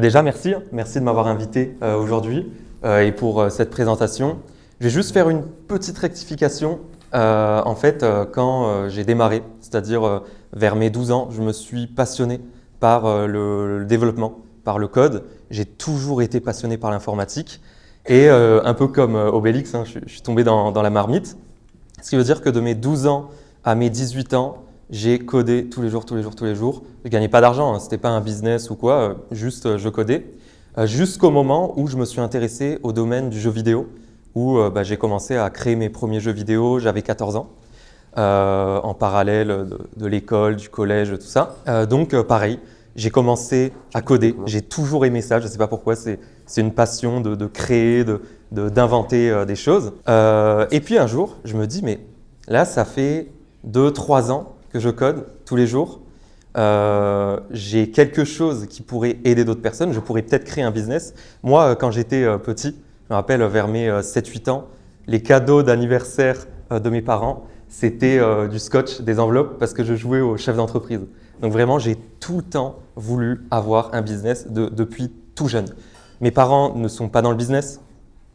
Déjà, merci. Merci de m'avoir invité aujourd'hui et pour cette présentation. Je vais juste faire une petite rectification. Quand j'ai démarré, c'est-à-dire vers mes 12 ans, je me suis passionné par le développement, par le code. J'ai toujours été passionné par l'informatique. Et un peu comme Obélix, je suis tombé dans la marmite. Ce qui veut dire que de mes 12 ans à mes 18 ans, j'ai codé tous les jours. Je ne gagnais pas d'argent, ce n'était pas un business ou quoi, juste je codais. Jusqu'au moment où je me suis intéressé au domaine du jeu vidéo, où j'ai commencé à créer mes premiers jeux vidéo, j'avais 14 ans, en parallèle de l'école, du collège, tout ça. Pareil, j'ai commencé à coder, j'ai toujours aimé ça, je ne sais pas pourquoi, c'est une passion de créer, d'inventer des choses. Et puis un jour, je me dis, mais là, ça fait 2-3 ans que je code tous les jours. J'ai quelque chose qui pourrait aider d'autres personnes. Je pourrais peut-être créer un business. Moi, quand j'étais petit, je me rappelle vers mes 7-8 ans, les cadeaux d'anniversaire de mes parents, c'était du scotch, des enveloppes, parce que je jouais au chef d'entreprise. Donc vraiment, j'ai tout le temps voulu avoir un business depuis tout jeune. Mes parents ne sont pas dans le business.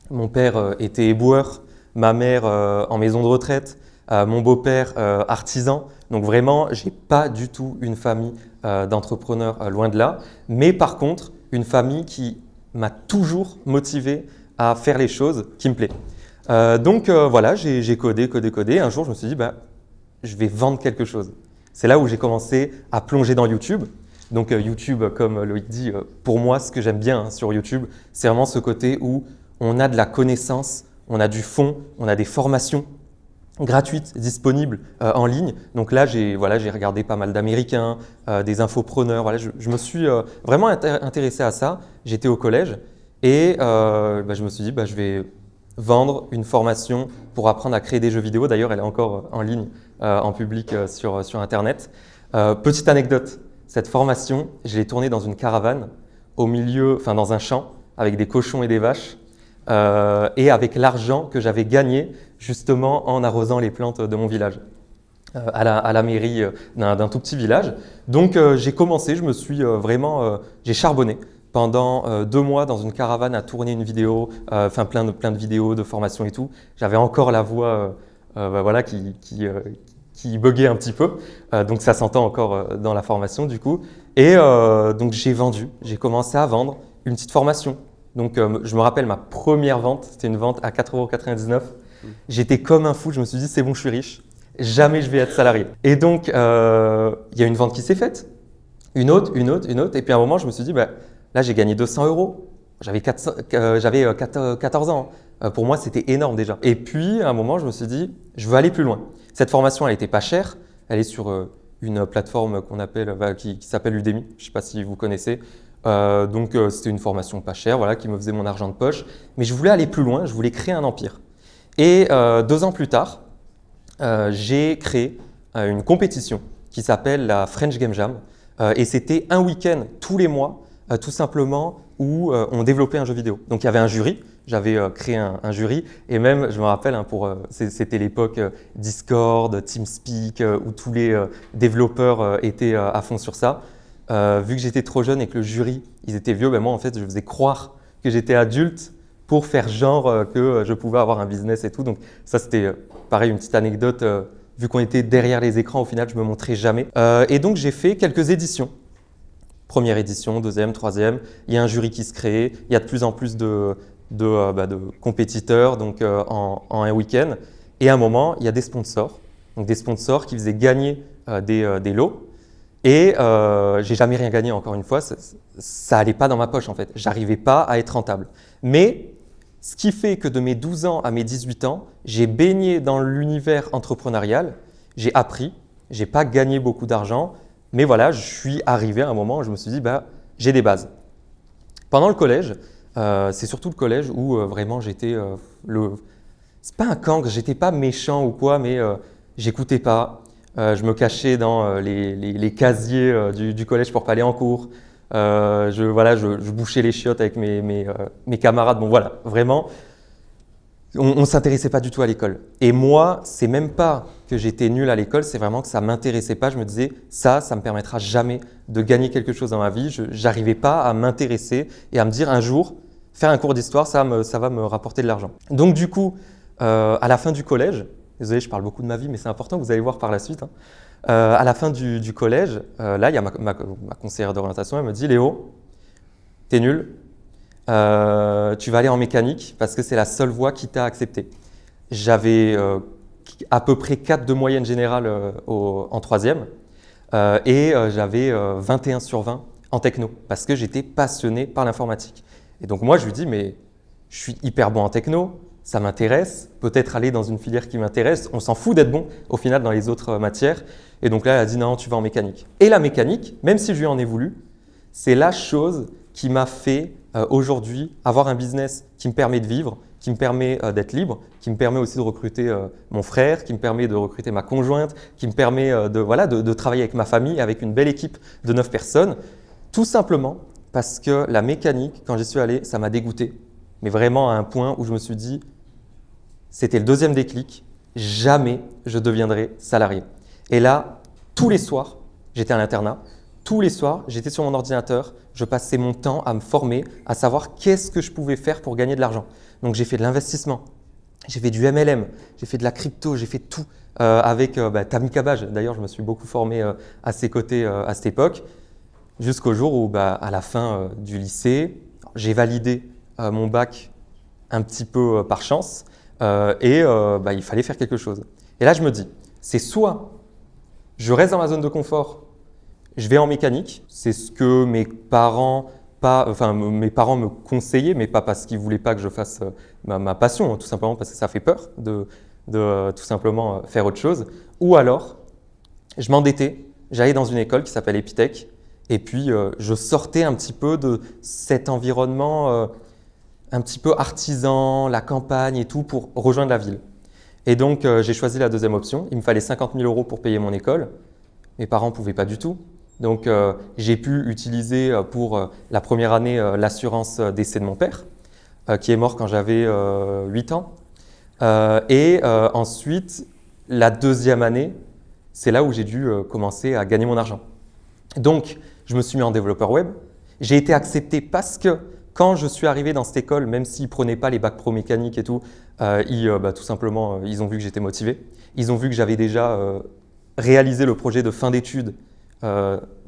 Mon père était éboueur, ma mère en maison de retraite, mon beau-père artisan. Donc vraiment, je n'ai pas du tout une famille d'entrepreneurs, loin de là. Mais par contre, une famille qui m'a toujours motivé à faire les choses qui me plaisent. Voilà, j'ai codé. Un jour, je me suis dit, je vais vendre quelque chose. C'est là où j'ai commencé à plonger dans YouTube. Donc YouTube, comme Loïc dit, pour moi, ce que j'aime bien sur YouTube, c'est vraiment ce côté où on a de la connaissance, on a du fond, on a des formations gratuites, disponibles en ligne. Donc là, j'ai regardé pas mal d'Américains, des infopreneurs. Voilà, je me suis vraiment intéressé à ça. J'étais au collège et je me suis dit, je vais vendre une formation pour apprendre à créer des jeux vidéo. D'ailleurs, elle est encore en ligne, en public sur Internet. Petite anecdote, cette formation, je l'ai tournée dans une caravane, dans un champ, avec des cochons et des vaches, et avec l'argent que j'avais gagné justement en arrosant les plantes de mon village, à la mairie d'un tout petit village. Donc j'ai commencé, j'ai charbonné pendant 2 mois dans une caravane à tourner une vidéo, plein de vidéos de formation et tout. J'avais encore la voix qui buguait un petit peu, donc ça s'entend encore dans la formation du coup. Et donc j'ai commencé à vendre une petite formation. Donc je me rappelle ma première vente, c'était une vente à 4,99 €. J'étais comme un fou, je me suis dit c'est bon, je suis riche, jamais je vais être salarié. Et donc il y a une vente qui s'est faite, une autre, et puis à un moment je me suis dit là j'ai gagné 200 €. J'avais 14 ans. Pour moi, c'était énorme déjà. Et puis, à un moment, je me suis dit, je veux aller plus loin. Cette formation, elle n'était pas chère. Elle est sur une plateforme qui s'appelle Udemy. Je ne sais pas si vous connaissez. C'était une formation pas chère, qui me faisait mon argent de poche. Mais je voulais aller plus loin. Je voulais créer un empire. Et 2 ans plus tard, j'ai créé une compétition qui s'appelle la French Game Jam. Et c'était un week-end tous les mois, tout simplement, où on développait un jeu vidéo. Donc il y avait un jury, j'avais créé un jury et même, je me rappelle, c'était l'époque Discord, TeamSpeak, où tous les développeurs étaient à fond sur ça. Vu que j'étais trop jeune et que le jury, ils étaient vieux, moi en fait, je faisais croire que j'étais adulte pour faire genre que je pouvais avoir un business et tout. Donc ça, c'était pareil, une petite anecdote. Vu qu'on était derrière les écrans, au final, je ne me montrais jamais. Et donc j'ai fait quelques éditions. Première édition, deuxième, troisième, il y a un jury qui se crée, il y a de plus en plus de compétiteurs en un week-end. Et à un moment, il y a des sponsors, donc des sponsors qui faisaient gagner des lots. Et j'ai jamais rien gagné, encore une fois, ça n'allait pas dans ma poche en fait, j'arrivais pas à être rentable. Mais ce qui fait que de mes 12 ans à mes 18 ans, j'ai baigné dans l'univers entrepreneurial, j'ai appris, j'ai pas gagné beaucoup d'argent, mais voilà, je suis arrivé à un moment où je me suis dit, j'ai des bases. Pendant le collège, c'est surtout le collège où vraiment j'étais c'est pas un cancre, j'étais pas méchant ou quoi, mais j'écoutais pas. Je me cachais dans les casiers du collège pour pas aller en cours. Je bouchais les chiottes avec mes camarades. Bon voilà, vraiment, on ne s'intéressait pas du tout à l'école. Et moi, c'est même pas que j'étais nul à l'école, c'est vraiment que ça ne m'intéressait pas. Je me disais, ça ne me permettra jamais de gagner quelque chose dans ma vie. Je n'arrivais pas à m'intéresser et à me dire un jour, faire un cours d'histoire, ça va me rapporter de l'argent. Donc du coup, à la fin du collège, désolé, je parle beaucoup de ma vie, mais c'est important, vous allez voir par la suite. À la fin du collège, là, il y a ma conseillère d'orientation, elle me dit, Léo, t'es nul, tu vas aller en mécanique parce que c'est la seule voie qui t'a accepté. J'avais à peu près 4 de moyenne générale en troisième et j'avais 21 sur 20 en techno parce que j'étais passionné par l'informatique. Et donc moi, je lui dis, mais je suis hyper bon en techno, ça m'intéresse, peut-être aller dans une filière qui m'intéresse, on s'en fout d'être bon au final dans les autres matières. Et donc là, elle a dit, non, tu vas en mécanique. Et la mécanique, même si je lui en ai voulu, c'est la chose qui m'a fait aujourd'hui avoir un business qui me permet de vivre, qui me permet d'être libre, qui me permet aussi de recruter mon frère, qui me permet de recruter ma conjointe, qui me permet de travailler avec ma famille, avec une belle équipe de 9 personnes, tout simplement parce que la mécanique, quand j'y suis allé, ça m'a dégoûté, mais vraiment à un point où je me suis dit, c'était le deuxième déclic, jamais je deviendrai salarié. Et là, tous les soirs, j'étais à l'internat, tous les soirs, j'étais sur mon ordinateur, je passais mon temps à me former, à savoir qu'est-ce que je pouvais faire pour gagner de l'argent. Donc j'ai fait de l'investissement, j'ai fait du MLM, j'ai fait de la crypto, j'ai fait tout avec Tammy Cabage. D'ailleurs, je me suis beaucoup formé à ses côtés à cette époque, jusqu'au jour où à la fin du lycée, j'ai validé mon bac un petit peu par chance et il fallait faire quelque chose. Et là, je me dis, c'est soit je reste dans ma zone de confort, je vais en mécanique, c'est ce que mes parents me conseillaient, mais pas parce qu'ils ne voulaient pas que je fasse ma passion, tout simplement parce que ça fait peur de tout simplement faire autre chose. Ou alors, je m'endettais, j'allais dans une école qui s'appelle Epitech, et puis je sortais un petit peu de cet environnement un petit peu artisan, la campagne et tout, pour rejoindre la ville. Et donc, j'ai choisi la deuxième option. Il me fallait 50 000 € pour payer mon école. Mes parents ne pouvaient pas du tout. Donc, j'ai pu utiliser pour la première année l'assurance décès de mon père, qui est mort quand j'avais 8 ans. Ensuite, la deuxième année, c'est là où j'ai dû commencer à gagner mon argent. Donc, je me suis mis en développeur web. J'ai été accepté parce que quand je suis arrivé dans cette école, même s'ils ne prenaient pas les bacs pro mécaniques et tout, tout simplement, ils ont vu que j'étais motivé. Ils ont vu que j'avais déjà réalisé le projet de fin d'études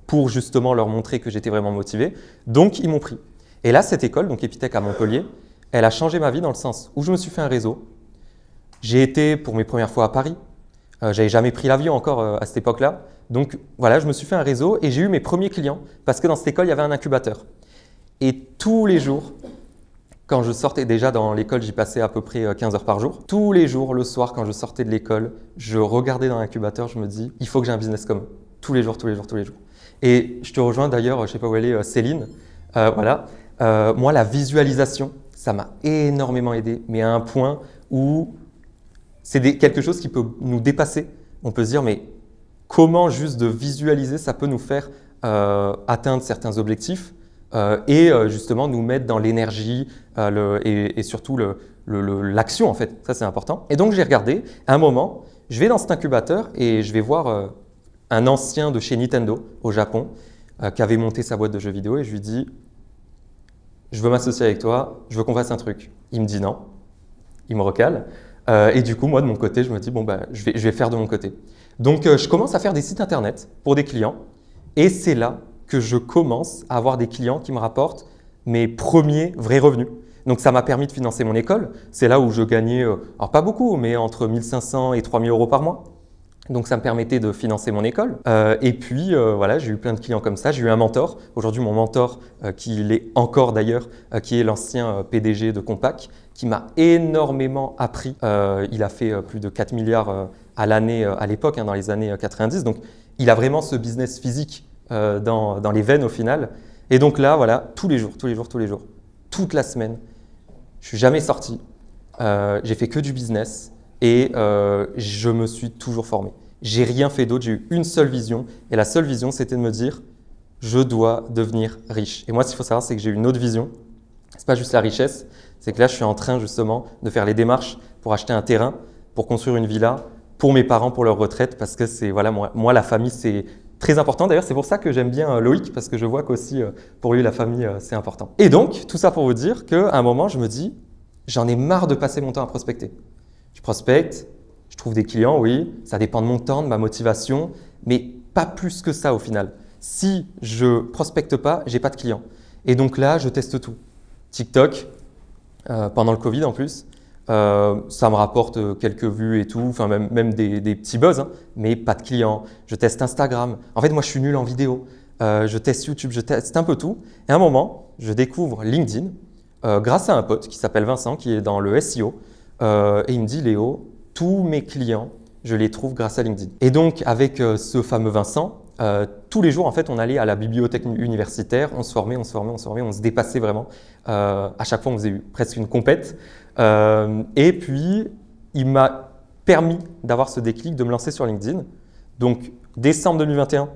pour justement leur montrer que j'étais vraiment motivé. Donc, ils m'ont pris. Et là, cette école, donc Epitech à Montpellier, elle a changé ma vie dans le sens où je me suis fait un réseau. J'ai été pour mes premières fois à Paris. J'avais jamais pris l'avion encore à cette époque-là. Donc voilà, je me suis fait un réseau et j'ai eu mes premiers clients parce que dans cette école, il y avait un incubateur. Et tous les jours, quand je sortais déjà dans l'école, j'y passais à peu près 15 heures par jour. Tous les jours, le soir, quand je sortais de l'école, je regardais dans l'incubateur, je me dis, il faut que j'ai un business comme eux. Tous les jours, tous les jours, tous les jours. Et je te rejoins d'ailleurs, je ne sais pas où elle est, Céline. Moi, la visualisation, ça m'a énormément aidé, mais à un point où c'est quelque chose qui peut nous dépasser. On peut se dire, mais comment juste de visualiser, ça peut nous faire atteindre certains objectifs justement nous mettre dans l'énergie et surtout l'action en fait. Ça, c'est important. Et donc, j'ai regardé. À un moment, je vais dans cet incubateur et je vais voir un ancien de chez Nintendo au Japon qui avait monté sa boîte de jeux vidéo et je lui dis « Je veux m'associer avec toi, je veux qu'on fasse un truc. » Il me dit non. Il me recale. Et du coup, moi, de mon côté, je me dis « Bon, je vais faire de mon côté. » Donc, je commence à faire des sites internet pour des clients et c'est là que je commence à avoir des clients qui me rapportent mes premiers vrais revenus. Donc, ça m'a permis de financer mon école. C'est là où je gagnais, alors pas beaucoup, mais entre 1 500 et 3 000 € par mois. Donc, ça me permettait de financer mon école. Et puis, voilà, j'ai eu plein de clients comme ça. J'ai eu un mentor. Aujourd'hui, mon mentor, qui l'est encore d'ailleurs, qui est l'ancien PDG de Compaq, qui m'a énormément appris. Il a fait plus de 4 milliards à l'année à l'époque, dans les années 90. Donc, il a vraiment ce business physique dans les veines au final. Et donc là, voilà, tous les jours, toute la semaine, je ne suis jamais sorti. J'ai fait que du business et je me suis toujours formé. J'ai rien fait d'autre, j'ai eu une seule vision et la seule vision, c'était de me dire je dois devenir riche. Et moi, ce qu'il faut savoir, c'est que j'ai une autre vision. Ce n'est pas juste la richesse, c'est que là, je suis en train justement de faire les démarches pour acheter un terrain, pour construire une villa, pour pouvoir vivre dans une ville où il y a 2 000 habitants. Et ça, c'est quelque chose qui me pour mes parents, pour leur retraite, parce que c'est, voilà, moi, la famille, c'est très important. D'ailleurs, c'est pour ça que j'aime bien Loïc, parce que je vois qu'aussi, pour lui, la famille, c'est important. Et donc, tout ça pour vous dire qu'à un moment, je me dis, j'en ai marre de passer mon temps à prospecter. Je prospecte, je trouve des clients, oui, ça dépend de mon temps, de ma motivation, mais pas plus que ça au final. Si je prospecte pas, j'ai pas de clients. Et donc là, je teste tout. TikTok, pendant le Covid en plus, ça me rapporte quelques vues et tout, enfin même des petits buzz, hein, mais pas de clients. Je teste Instagram. En fait, moi, je suis nul en vidéo. Je teste YouTube, je teste un peu tout. Et à un moment, je découvre LinkedIn grâce à un pote qui s'appelle Vincent, qui est dans le SEO. Et il me dit, Léo, tous mes clients, je les trouve grâce à LinkedIn. Et donc, avec ce fameux Vincent, tous les jours, en fait, on allait à la bibliothèque universitaire, on se formait, on se dépassait vraiment. À chaque fois, on faisait presque une compète. Et puis, il m'a permis d'avoir ce déclic, de me lancer sur LinkedIn. Donc, décembre 2021,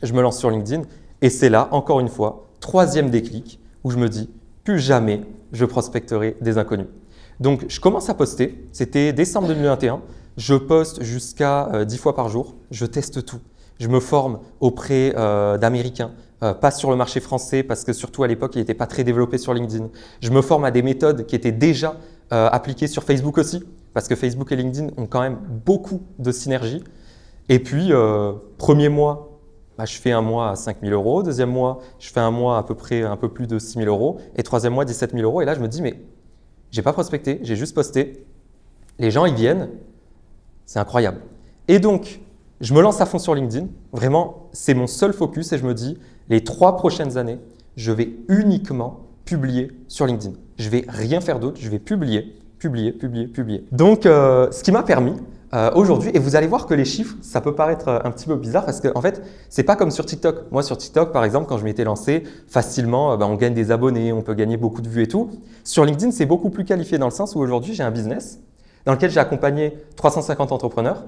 je me lance sur LinkedIn. Et c'est là, encore une fois, troisième déclic, où je me dis, plus jamais je prospecterai des inconnus. Donc, je commence à poster. C'était décembre 2021. Je poste jusqu'à 10 fois par jour. Je teste tout. Je me forme auprès d'Américains, pas sur le marché français parce que surtout à l'époque, il n'était pas très développé sur LinkedIn. Je me forme à des méthodes qui étaient déjà appliquées sur Facebook aussi parce que Facebook et LinkedIn ont quand même beaucoup de synergie. Et puis, premier mois, je fais un mois à 5 000 euros. Deuxième mois, je fais un mois à peu près un peu plus de 6 000 euros. Et troisième mois, 17 000 euros. Et là, je me dis, mais j'ai pas prospecté, j'ai juste posté. Les gens, ils viennent. C'est incroyable. Et donc, je me lance à fond sur LinkedIn. Vraiment, c'est mon seul focus et je me dis, les 3 prochaines années, je vais uniquement publier sur LinkedIn. Je vais rien faire d'autre, je vais publier. Donc, ce qui m'a permis aujourd'hui, et vous allez voir que les chiffres, ça peut paraître un petit peu bizarre parce qu'en fait, c'est pas comme sur TikTok. Moi, sur TikTok, par exemple, quand je m'étais lancé, facilement, on gagne des abonnés, on peut gagner beaucoup de vues et tout. Sur LinkedIn, c'est beaucoup plus qualifié dans le sens où aujourd'hui, j'ai un business dans lequel j'ai accompagné 350 entrepreneurs.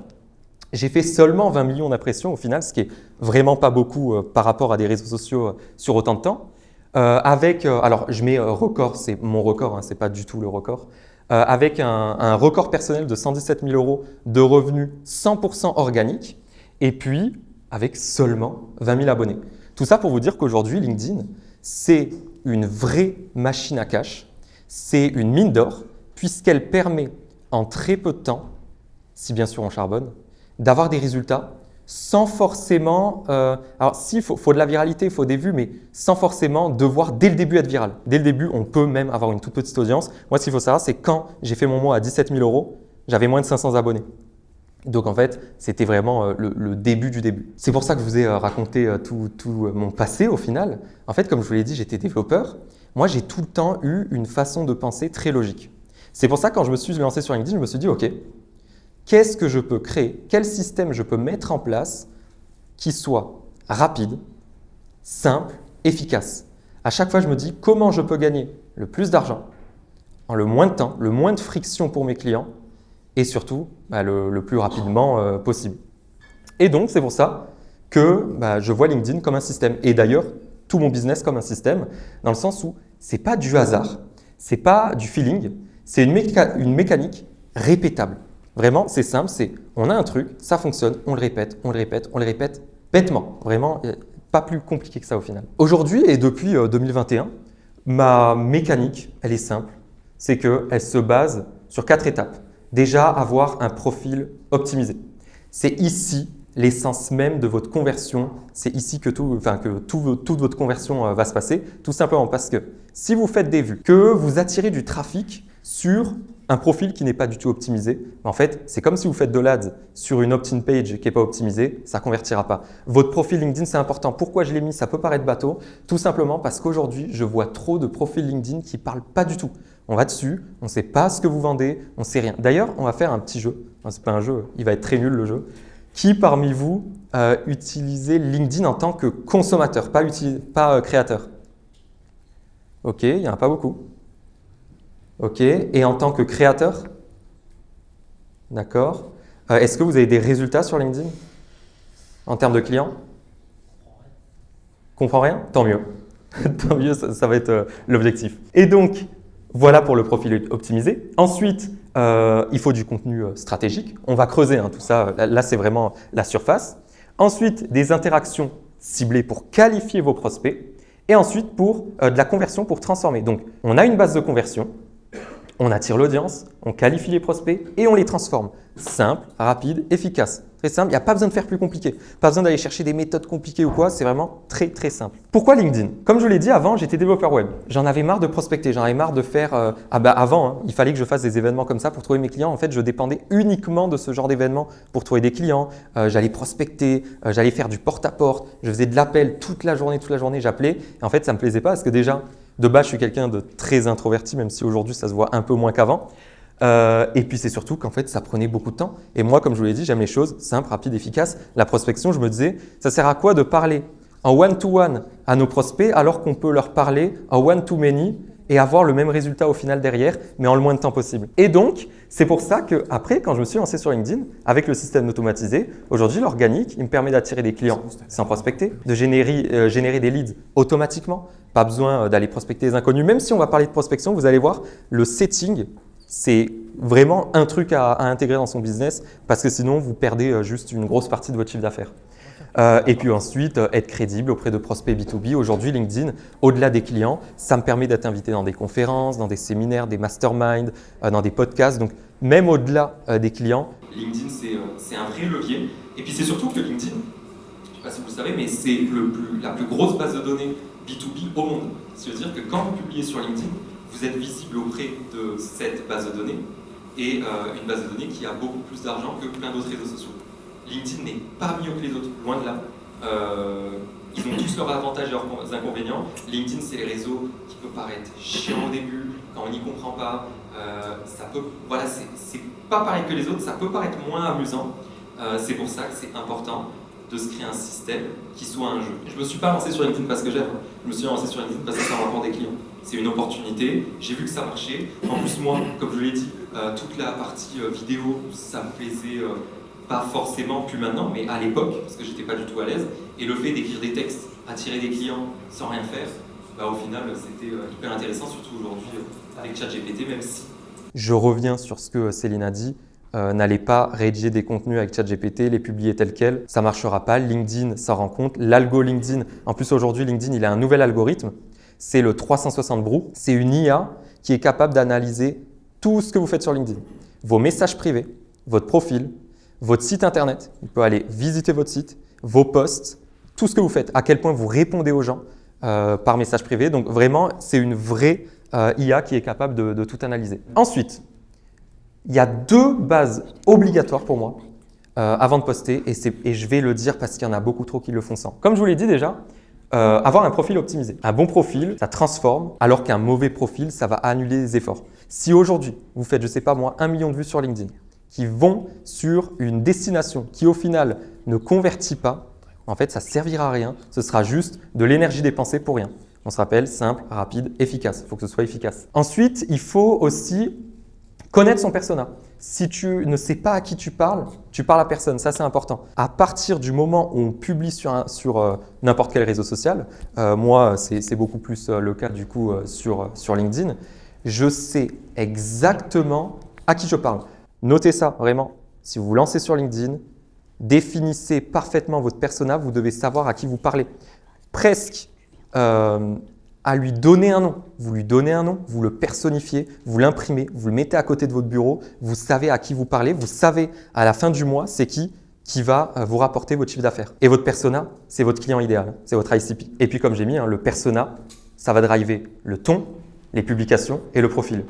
J'ai fait seulement 20 millions d'impressions au final, ce qui est vraiment pas beaucoup par rapport à des réseaux sociaux sur autant de temps. Alors je mets record, c'est mon record, hein, c'est pas du tout le record. Avec un record personnel de 117 000 euros de revenus 100% organiques et puis avec seulement 20 000 abonnés. Tout ça pour vous dire qu'aujourd'hui, LinkedIn, c'est une vraie machine à cash, c'est une mine d'or puisqu'elle permet en très peu de temps, si bien sûr on charbonne, d'avoir des résultats sans forcément… alors si, il faut de la viralité, il faut des vues, mais sans forcément devoir dès le début être viral. Dès le début, on peut même avoir une toute petite audience. Moi, ce qu'il faut savoir, c'est quand j'ai fait mon mois à 17 000 euros, j'avais moins de 500 abonnés. Donc en fait, c'était vraiment le début du début. C'est pour ça que je vous ai raconté tout mon passé au final. En fait, comme je vous l'ai dit, j'étais développeur. Moi, j'ai tout le temps eu une façon de penser très logique. C'est pour ça que quand je me suis lancé sur LinkedIn, je me suis dit, OK, qu'est-ce que je peux créer? Quel système je peux mettre en place qui soit rapide, simple, efficace? À chaque fois, je me dis comment je peux gagner le plus d'argent en le moins de temps, le moins de friction pour mes clients et surtout le plus rapidement possible. Et donc, c'est pour ça que je vois LinkedIn comme un système. Et d'ailleurs, tout mon business comme un système, dans le sens où ce n'est pas du hasard, ce n'est pas du feeling, c'est une mécanique répétable. Vraiment, c'est simple, on a un truc, ça fonctionne, on le répète bêtement. Vraiment, pas plus compliqué que ça au final. Aujourd'hui et depuis 2021, ma mécanique, elle est simple. C'est qu'elle se base sur 4 étapes. Déjà, avoir un profil optimisé. C'est ici l'essence même de votre conversion. C'est ici que toute votre conversion va se passer. Tout simplement parce que si vous faites des vues, que vous attirez du trafic sur un profil qui n'est pas du tout optimisé, en fait, c'est comme si vous faites de l'AD sur une opt-in page qui n'est pas optimisée, ça ne convertira pas. Votre profil LinkedIn, c'est important. Pourquoi je l'ai mis? Ça peut paraître bateau. Tout simplement parce qu'aujourd'hui, je vois trop de profils LinkedIn qui ne parlent pas du tout. On va dessus, on ne sait pas ce que vous vendez, on ne sait rien. D'ailleurs, on va faire un petit jeu. Ce n'est pas un jeu, il va être très nul le jeu. Qui parmi vous utilisez LinkedIn en tant que consommateur, pas créateur? Ok, il n'y en a pas beaucoup. Ok, et en tant que créateur? D'accord. Est-ce que vous avez des résultats sur LinkedIn en termes de clients? Comprends rien? Tant mieux. Tant mieux, ça va être l'objectif. Et donc, voilà pour le profil optimisé. Ensuite, Il faut du contenu stratégique. On va creuser tout ça. Là, c'est vraiment la surface. Ensuite, des interactions ciblées pour qualifier vos prospects. Et ensuite, pour de la conversion pour transformer. Donc, on a une base de conversion. On attire l'audience, on qualifie les prospects et on les transforme. Simple, rapide, efficace. Très simple, il n'y a pas besoin de faire plus compliqué. Pas besoin d'aller chercher des méthodes compliquées ou quoi, c'est vraiment très très simple. Pourquoi LinkedIn? Comme je vous l'ai dit avant, j'étais développeur web. J'en avais marre de prospecter, j'en avais marre de faire… avant, il fallait que je fasse des événements comme ça pour trouver mes clients. En fait, je dépendais uniquement de ce genre d'événements pour trouver des clients. J'allais prospecter, j'allais faire du porte-à-porte, je faisais de l'appel toute la journée, j'appelais. Et en fait, ça ne me plaisait pas parce que déjà… De base, je suis quelqu'un de très introverti, même si aujourd'hui, ça se voit un peu moins qu'avant. Et puis, c'est surtout qu'en fait, ça prenait beaucoup de temps. Et moi, comme je vous l'ai dit, j'aime les choses simples, rapides, efficaces. La prospection, je me disais, ça sert à quoi de parler en one-to-one à nos prospects alors qu'on peut leur parler en one-to-many et avoir le même résultat au final derrière, mais en le moins de temps possible. Et donc, c'est pour ça qu'après, quand je me suis lancé sur LinkedIn, avec le système automatisé, aujourd'hui, l'organique, il me permet d'attirer des clients sans prospecter, de générer des leads automatiquement. Pas besoin d'aller prospecter les inconnus. Même si on va parler de prospection, vous allez voir, le setting, c'est vraiment un truc à intégrer dans son business parce que sinon, vous perdez juste une grosse partie de votre chiffre d'affaires. Et puis ensuite, être crédible auprès de prospects B2B. Aujourd'hui, LinkedIn, au-delà des clients, ça me permet d'être invité dans des conférences, dans des séminaires, des masterminds, dans des podcasts. Donc, même au-delà des clients. LinkedIn, c'est un vrai levier. Et puis, c'est surtout que LinkedIn, je ne sais pas si vous le savez, mais c'est la plus grosse base de données B2B au monde. C'est-à-dire que quand vous publiez sur LinkedIn, vous êtes visible auprès de cette base de données et une base de données qui a beaucoup plus d'argent que plein d'autres réseaux sociaux. LinkedIn n'est pas mieux que les autres, loin de là. Ils ont tous leurs avantages et leurs inconvénients. LinkedIn, c'est les réseaux qui peuvent paraître chiants au début, quand on n'y comprend pas. Voilà, c'est pas pareil que les autres, ça peut paraître moins amusant. C'est pour ça que c'est important de se créer un système qui soit un jeu. Je ne me suis pas lancé sur LinkedIn parce que j'aime, je me suis lancé sur LinkedIn parce que ça rapporte des clients. C'est une opportunité, j'ai vu que ça marchait. En plus, moi, comme je l'ai dit, toute la partie vidéo, ça me plaisait pas forcément plus maintenant, mais à l'époque, parce que j'étais pas du tout à l'aise. Et le fait d'écrire des textes, attirer des clients sans rien faire, au final, c'était hyper intéressant, surtout aujourd'hui avec ChatGPT, même si… Je reviens sur ce que Céline a dit. N'allez pas rédiger des contenus avec ChatGPT, les publier tels quels, ça ne marchera pas. LinkedIn s'en rend compte. L'algo LinkedIn, en plus aujourd'hui, LinkedIn, il a un nouvel algorithme. C'est le 360 Brew. C'est une IA qui est capable d'analyser tout ce que vous faites sur LinkedIn. Vos messages privés, votre profil, votre site internet. Il peut aller visiter votre site, vos posts, tout ce que vous faites, à quel point vous répondez aux gens par message privé. Donc vraiment, c'est une vraie IA qui est capable de tout analyser. Ensuite, il y a 2 bases obligatoires pour moi avant de poster et je vais le dire parce qu'il y en a beaucoup trop qui le font sans. Comme je vous l'ai dit déjà, avoir un profil optimisé. Un bon profil, ça transforme, alors qu'un mauvais profil, ça va annuler les efforts. Si aujourd'hui, vous faites, je ne sais pas moi, 1 million de vues sur LinkedIn qui vont sur une destination qui au final ne convertit pas, en fait, ça ne servira à rien. Ce sera juste de l'énergie dépensée pour rien. On se rappelle, simple, rapide, efficace. Il faut que ce soit efficace. Ensuite, il faut aussi connaître son persona. Si tu ne sais pas à qui tu parles à personne. Ça, c'est important. À partir du moment où on publie sur n'importe quel réseau social, moi, c'est beaucoup plus le cas du coup sur LinkedIn, je sais exactement à qui je parle. Notez ça vraiment. Si vous vous lancez sur LinkedIn, définissez parfaitement votre persona. Vous devez savoir à qui vous parlez. Presque à lui donner un nom. Vous lui donnez un nom, vous le personnifiez, vous l'imprimez, vous le mettez à côté de votre bureau, vous savez à qui vous parlez, vous savez à la fin du mois c'est qui va vous rapporter votre chiffre d'affaires. Et votre persona, c'est votre client idéal, c'est votre ICP. Et puis comme j'ai mis, le persona, ça va driver le ton, les publications et le profil.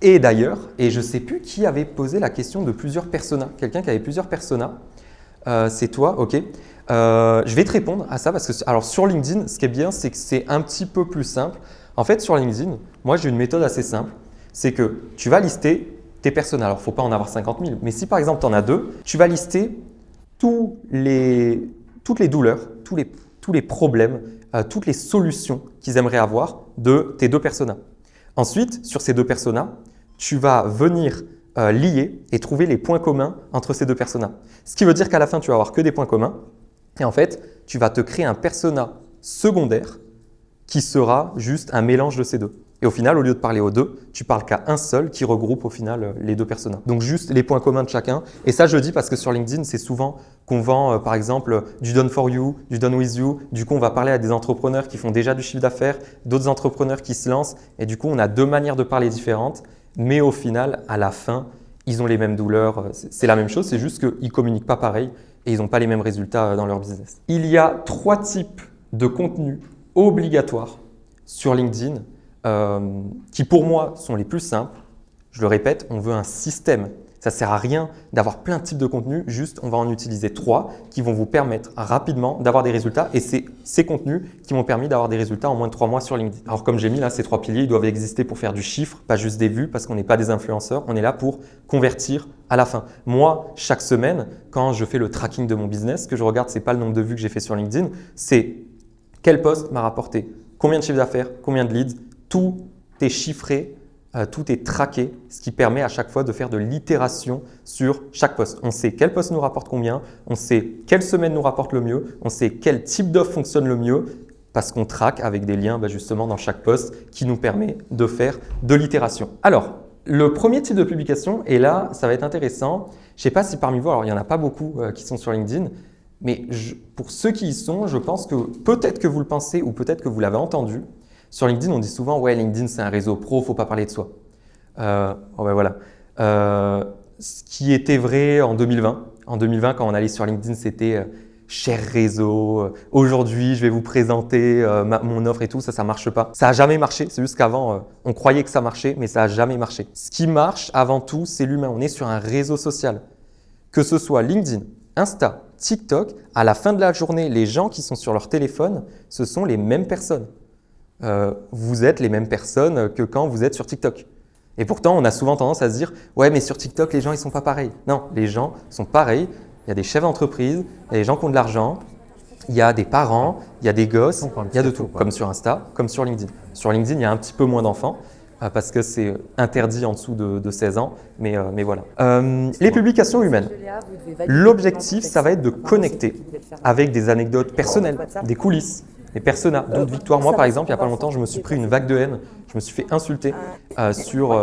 Et d'ailleurs, et je ne sais plus qui avait posé la question de plusieurs personas, quelqu'un qui avait plusieurs personas, c'est toi, ok. Je vais te répondre à ça parce que alors sur LinkedIn, ce qui est bien, c'est que c'est un petit peu plus simple. En fait, sur LinkedIn, moi, j'ai une méthode assez simple. C'est que tu vas lister tes personas. Alors, il ne faut pas en avoir 50 000, mais si par exemple, tu en as 2, tu vas lister toutes les douleurs, tous les problèmes, toutes les solutions qu'ils aimeraient avoir de tes 2 personas. Ensuite, sur ces 2 personas, tu vas venir lier et trouver les points communs entre ces 2 personas. Ce qui veut dire qu'à la fin, tu vas avoir que des points communs. Et en fait, tu vas te créer un persona secondaire qui sera juste un mélange de ces 2. Et au final, au lieu de parler aux deux, tu parles qu'à un seul qui regroupe au final les deux personas. Donc juste les points communs de chacun. Et ça, je le dis parce que sur LinkedIn, c'est souvent qu'on vend par exemple du done for you, du done with you. Du coup, on va parler à des entrepreneurs qui font déjà du chiffre d'affaires, d'autres entrepreneurs qui se lancent. Et du coup, on a deux manières de parler différentes. Mais au final, à la fin, ils ont les mêmes douleurs. C'est la même chose, c'est juste qu'ils ne communiquent pas pareil et ils n'ont pas les mêmes résultats dans leur business. Il y a 3 types de contenus obligatoires sur LinkedIn qui pour moi sont les plus simples. Je le répète, on veut un système. Ça ne sert à rien d'avoir plein de types de contenus, juste on va en utiliser 3 qui vont vous permettre rapidement d'avoir des résultats et c'est ces contenus qui m'ont permis d'avoir des résultats en moins de 3 mois sur LinkedIn. Alors comme j'ai mis là, ces 3 piliers, ils doivent exister pour faire du chiffre, pas juste des vues parce qu'on n'est pas des influenceurs, on est là pour convertir à la fin. Moi, chaque semaine, quand je fais le tracking de mon business, ce que je regarde, ce n'est pas le nombre de vues que j'ai fait sur LinkedIn, c'est quel post m'a rapporté, combien de chiffre d'affaires, combien de leads, tout est chiffré. Tout est traqué, ce qui permet à chaque fois de faire de l'itération sur chaque post. On sait quel post nous rapporte combien, on sait quelle semaine nous rapporte le mieux, on sait quel type d'offre fonctionne le mieux parce qu'on traque avec des liens justement dans chaque post qui nous permet de faire de l'itération. Alors, le premier type de publication, et là, ça va être intéressant. Je ne sais pas si parmi vous, alors il n'y en a pas beaucoup qui sont sur LinkedIn, mais pour ceux qui y sont, je pense que peut-être que vous le pensez ou peut-être que vous l'avez entendu. Sur LinkedIn, on dit souvent « ouais, LinkedIn, c'est un réseau pro, il ne faut pas parler de soi ». Voilà. Ce qui était vrai en 2020. En 2020, quand on allait sur LinkedIn, c'était cher réseau. Aujourd'hui, je vais vous présenter mon offre et tout. Ça ne marche pas. Ça n'a jamais marché. C'est juste qu'avant, on croyait que ça marchait, mais ça n'a jamais marché. Ce qui marche avant tout, c'est l'humain. On est sur un réseau social. Que ce soit LinkedIn, Insta, TikTok, à la fin de la journée, les gens qui sont sur leur téléphone, ce sont les mêmes personnes. Vous êtes les mêmes personnes que quand vous êtes sur TikTok. Et pourtant, on a souvent tendance à se dire « ouais, mais sur TikTok, les gens, ils ne sont pas pareils ». Non, les gens sont pareils. Il y a des chefs d'entreprise, il y a des gens qui ont de l'argent, il y a des parents, il y a des gosses, il y a de tout, comme sur Insta, comme sur LinkedIn. Sur LinkedIn, il y a un petit peu moins d'enfants parce que c'est interdit en dessous de 16 ans, mais voilà. Les publications humaines. L'objectif, ça va être de connecter avec des anecdotes personnelles, des coulisses, des personas, d'autres victoires. Moi, par exemple, il n'y a pas longtemps, je me suis pris une vague de haine. Je me suis fait insulter sur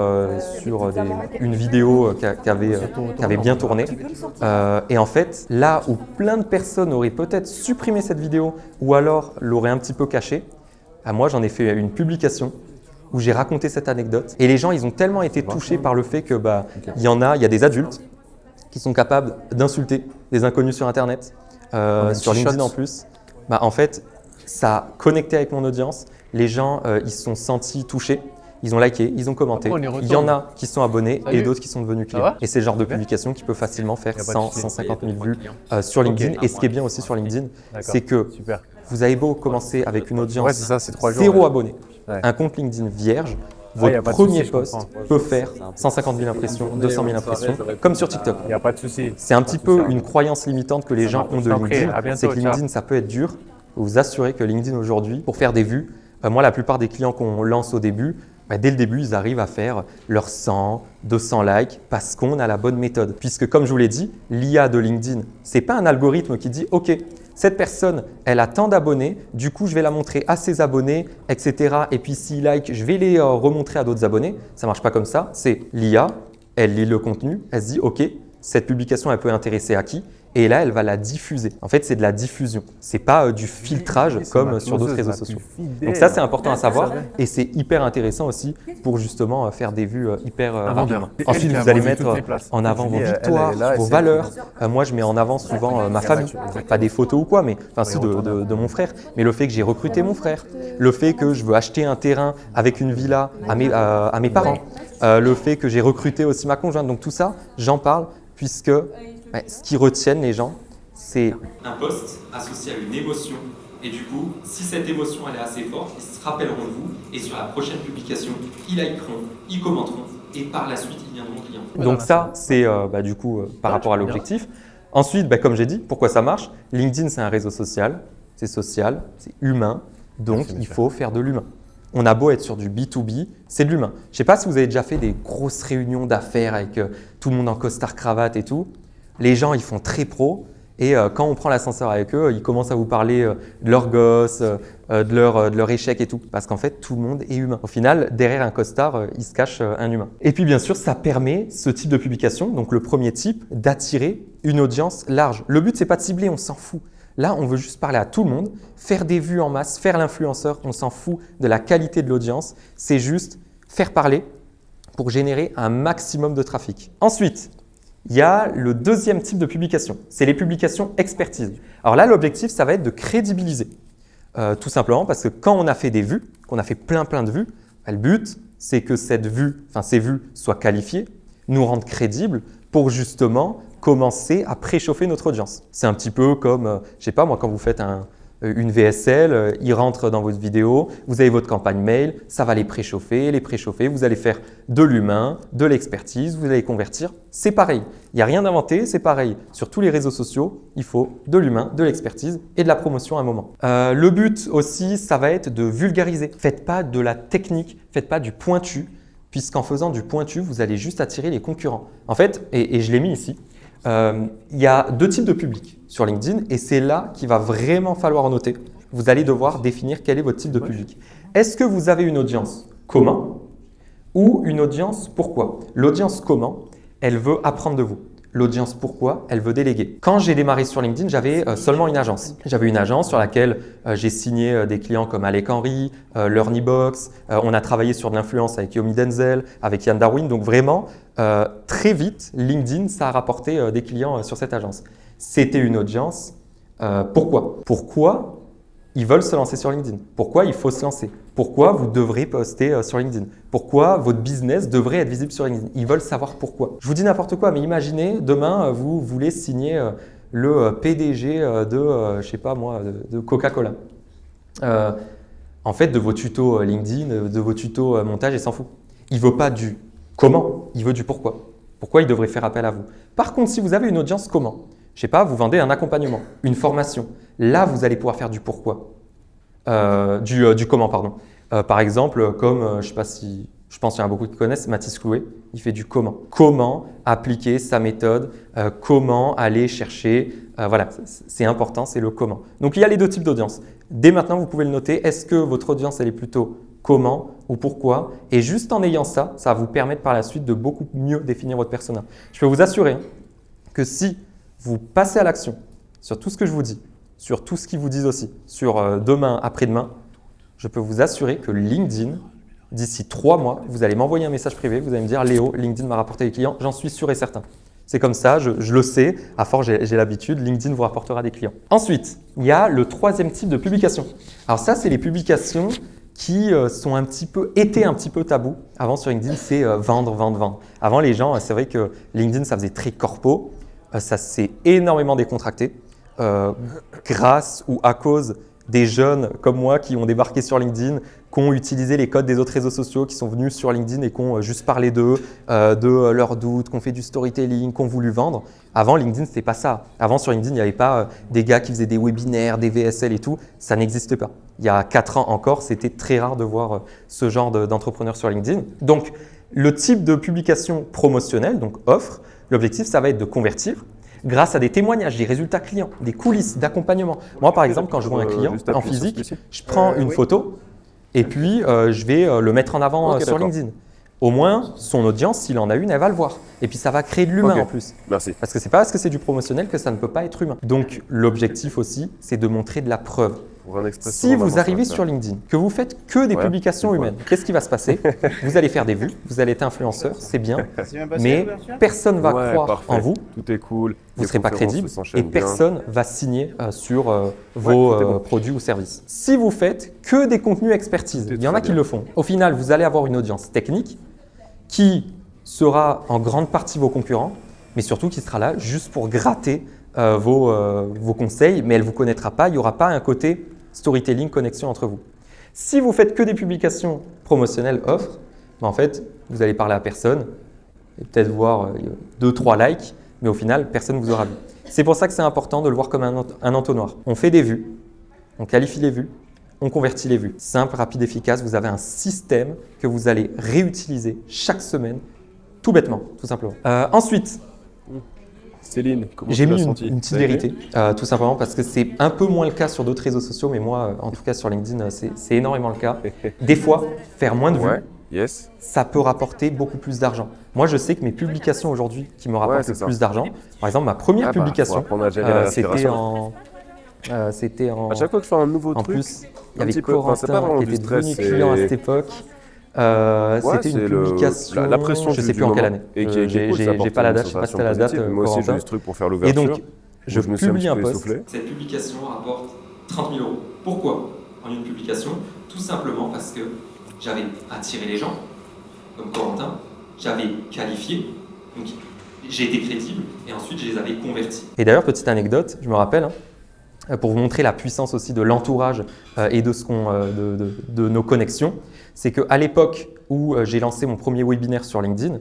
une vidéo qui avait bien tourné. Et en fait, là où plein de personnes auraient peut-être supprimé cette vidéo ou alors l'auraient un petit peu cachée, moi, j'en ai fait une publication où j'ai raconté cette anecdote. Et les gens, ils ont tellement été touchés par le fait que il y a des adultes qui sont capables d'insulter des inconnus sur Internet, sur LinkedIn en plus. En fait, ça a connecté avec mon audience. Les gens, ils se sont sentis touchés. Ils ont liké, ils ont commenté. Il y en a qui sont abonnés et d'autres qui sont devenus clients. Et c'est le genre de publication qui peut facilement faire 100, 150 000 vues sur LinkedIn. Et ce qui est bien aussi sur LinkedIn, c'est que vous avez beau commencer avec une audience 0 abonnés, un compte LinkedIn vierge, votre premier post peut faire 150 000 impressions, 200 000 impressions, comme sur TikTok. Il n'y a pas de souci. C'est un petit peu une croyance limitante que les gens ont de LinkedIn. C'est que LinkedIn, ça peut être dur. Vous assurez que LinkedIn aujourd'hui, pour faire des vues, moi, la plupart des clients qu'on lance au début, dès le début, ils arrivent à faire leurs 100, 200 likes parce qu'on a la bonne méthode. Puisque comme je vous l'ai dit, l'IA de LinkedIn, ce n'est pas un algorithme qui dit « ok, cette personne, elle a tant d'abonnés, du coup, je vais la montrer à ses abonnés, etc. Et puis s'ils like, je vais les remontrer à d'autres abonnés. » Ça ne marche pas comme ça. C'est l'IA, elle lit le contenu, elle se dit « ok, cette publication, elle peut intéresser à qui ?» Et là, elle va la diffuser. En fait, c'est de la diffusion. Ce n'est pas du filtrage comme sur d'autres réseaux sociaux. Donc ça, c'est important à savoir et c'est hyper intéressant aussi pour justement faire des vues hyper rapidement. Ensuite, vous allez mettre en avant vos victoires, vos valeurs. Moi, je mets en avant souvent ma famille. Pas des photos ou quoi, mais si de mon frère. Mais le fait que j'ai recruté mon frère, le fait que je veux acheter un terrain avec une villa à mes parents, le fait que j'ai recruté aussi ma conjointe. Donc tout ça, j'en parle puisque ce qui retiennent les gens, c'est un post associé à une émotion. Et du coup, si cette émotion elle est assez forte, ils se rappelleront de vous. Et sur la prochaine publication, ils likeront, ils commenteront. Et par la suite, ils viendront clients. Donc ça, c'est du coup par rapport à l'objectif. Ensuite, comme j'ai dit, pourquoi ça marche? LinkedIn, c'est un réseau social. C'est humain. Donc, il faut faire de l'humain. On a beau être sur du B2B, c'est de l'humain. Je ne sais pas si vous avez déjà fait des grosses réunions d'affaires avec tout le monde en costard cravate et tout. Les gens, ils font très pro Et quand on prend l'ascenseur avec eux, ils commencent à vous parler de leurs gosses, de leur échec et tout. Parce qu'en fait, tout le monde est humain. Au final, derrière un costard, il se cache un humain. Et puis bien sûr, ça permet, ce type de publication, donc le premier type, d'attirer une audience large. Le but, c'est pas de cibler, on s'en fout. Là, on veut juste parler à tout le monde, faire des vues en masse, faire l'influenceur, on s'en fout de la qualité de l'audience. C'est juste faire parler pour générer un maximum de trafic. Ensuite, il y a le deuxième type de publication, c'est les publications expertise. Alors là, l'objectif, ça va être de crédibiliser. Tout simplement parce que quand on a fait des vues, qu'on a fait plein de vues, le but, c'est que ces vues soient qualifiées, nous rendent crédibles pour justement commencer à préchauffer notre audience. C'est un petit peu comme, je sais pas moi, quand vous faites une VSL, ils rentrent dans votre vidéo, vous avez votre campagne mail, ça va les préchauffer, vous allez faire de l'humain, de l'expertise, vous allez convertir. C'est pareil, il n'y a rien d'inventé, c'est pareil. Sur tous les réseaux sociaux, il faut de l'humain, de l'expertise et de la promotion à un moment. Le but aussi, ça va être de vulgariser. Faites pas de la technique, faites pas du pointu, puisqu'en faisant du pointu, vous allez juste attirer les concurrents. En fait, et je l'ai mis ici, il y a deux types de public sur LinkedIn et c'est là qu'il va vraiment falloir noter. Vous allez devoir définir quel est votre type de public. Est-ce que vous avez une audience comment ou une audience pourquoi? L'audience comment, elle veut apprendre de vous. L'audience pourquoi, elle veut déléguer. Quand j'ai démarré sur LinkedIn, j'avais seulement une agence. J'avais une agence sur laquelle j'ai signé des clients comme Alec Henry, Learnybox. On a travaillé sur de l'influence avec Yomi Denzel, avec Yann Darwin. Donc vraiment, très vite, LinkedIn, ça a rapporté des clients sur cette agence. C'était une audience. Pourquoi? Pourquoi ils veulent se lancer sur LinkedIn? Pourquoi il faut se lancer? Pourquoi vous devrez poster sur LinkedIn? Pourquoi votre business devrait être visible sur LinkedIn? Ils veulent savoir pourquoi. Je vous dis n'importe quoi, mais imaginez, demain, vous voulez signer le PDG je sais pas moi, de Coca-Cola. En fait, de vos tutos LinkedIn, de vos tutos montage, il s'en fout. Il ne veut pas du comment, il veut du pourquoi. Pourquoi il devrait faire appel à vous? Par contre, si vous avez une audience comment, je sais pas, vous vendez un accompagnement, une formation. Là, vous allez pouvoir faire du pourquoi, du comment, pardon. Par exemple, comme, je pense qu'il y en a beaucoup qui connaissent, Mathis Clouet, il fait du comment. Comment appliquer sa méthode, comment aller chercher, voilà, c'est important, c'est le comment. Donc, il y a les deux types d'audience. Dès maintenant, vous pouvez le noter. Est-ce que votre audience, elle est plutôt comment ou pourquoi? Et juste en ayant ça, ça va vous permettre par la suite de beaucoup mieux définir votre persona. Je peux vous assurer que si vous passez à l'action sur tout ce que je vous dis, sur tout ce qu'ils vous disent aussi, sur demain, après-demain, je peux vous assurer que LinkedIn, d'ici 3 mois, vous allez m'envoyer un message privé, vous allez me dire « Léo, LinkedIn m'a rapporté des clients », j'en suis sûr et certain. C'est comme ça, je le sais, à force j'ai l'habitude, LinkedIn vous rapportera des clients. Ensuite, il y a le troisième type de publication. Alors ça, c'est les publications qui étaient un petit peu tabou. Avant sur LinkedIn, c'est vendre. Avant, les gens, c'est vrai que LinkedIn, ça faisait très corpo. Ça s'est énormément décontracté grâce ou à cause des jeunes comme moi qui ont débarqué sur LinkedIn, qui ont utilisé les codes des autres réseaux sociaux, qui sont venus sur LinkedIn et qui ont juste parlé d'eux, de leurs doutes, qui ont fait du storytelling, qui ont voulu vendre. Avant, LinkedIn, c'était pas ça. Avant, sur LinkedIn, il n'y avait pas des gars qui faisaient des webinaires, des VSL et tout. Ça n'existait pas. Il y a 4 ans encore, c'était très rare de voir ce genre d'entrepreneurs sur LinkedIn. Donc, le type de publication promotionnelle, donc offre, l'objectif, ça va être de convertir grâce à des témoignages, des résultats clients, des coulisses d'accompagnement. Moi, par exemple, quand je vois un client en physique, je prends une photo et puis je vais le mettre en avant sur LinkedIn. Au moins, son audience, s'il en a une, elle va le voir. Et puis, ça va créer de l'humain en plus. Merci. Parce que ce n'est pas parce que c'est du promotionnel que ça ne peut pas être humain. Donc, l'objectif aussi, c'est de montrer de la preuve. Si vous arrivez sur LinkedIn, que vous faites que des publications humaines, qu'est-ce qui va se passer? Vous allez faire des vues, vous allez être influenceur, c'est bien, mais personne ne va croire en vous. Tout est cool. Vous ne serez pas crédible et personne ne va signer sur vos produits ou services. Si vous faites que des contenus expertise, il y en a qui le font. Au final, vous allez avoir une audience technique qui sera en grande partie vos concurrents, mais surtout qui sera là juste pour gratter vos conseils, mais elle ne vous connaîtra pas. Il n'y aura pas un côté storytelling, connexion entre vous. Si vous faites que des publications promotionnelles, offres, ben en fait, vous allez parler à personne et peut-être voir 2-3 likes, mais au final, personne ne vous aura vu. C'est pour ça que c'est important de le voir comme un entonnoir. On fait des vues, on qualifie les vues, on convertit les vues. Simple, rapide, efficace. Vous avez un système que vous allez réutiliser chaque semaine, tout bêtement, tout simplement. Ensuite, Céline, comment J'ai tu l'as mis senti? une petite Ça a été? vérité, tout simplement parce que c'est un peu moins le cas sur d'autres réseaux sociaux, mais moi, en tout cas sur LinkedIn, c'est énormément le cas. Des fois, faire moins de vues, Ouais, yes. ça peut rapporter beaucoup plus d'argent. Moi, je sais que mes publications aujourd'hui qui me rapportent c'est le ça. plus d'argent, par exemple, ma première Ah bah, faut publication, apprendre à gérer la c'était respiration. en À chaque fois que je fais un nouveau En truc, plus, il y un avait petit peu, enfin, c'est pas Corentin vraiment qui du était stress, devenu client à cette c'est époque. ouais, C'était une c'est publication, la pression je ne sais du plus en quelle moment. année. Et qui est cool, ça J'ai apporte pas la une date, je sais pas si sensation t'as la date, positive. Moi aussi, j'ai Corentin. eu ce truc pour faire Et l'ouverture. donc, je où je me suis un publie petit un peu post. essoufflé. Cette publication rapporte 30 000 euros. Pourquoi en une publication? Tout simplement parce que j'avais attiré les gens, comme Corentin, j'avais qualifié, donc j'ai été crédible, et ensuite je les avais convertis. Et d'ailleurs, petite anecdote, je me rappelle, pour vous montrer la puissance aussi de l'entourage et de, de nos connexions, c'est qu'à l'époque où j'ai lancé mon premier webinaire sur LinkedIn,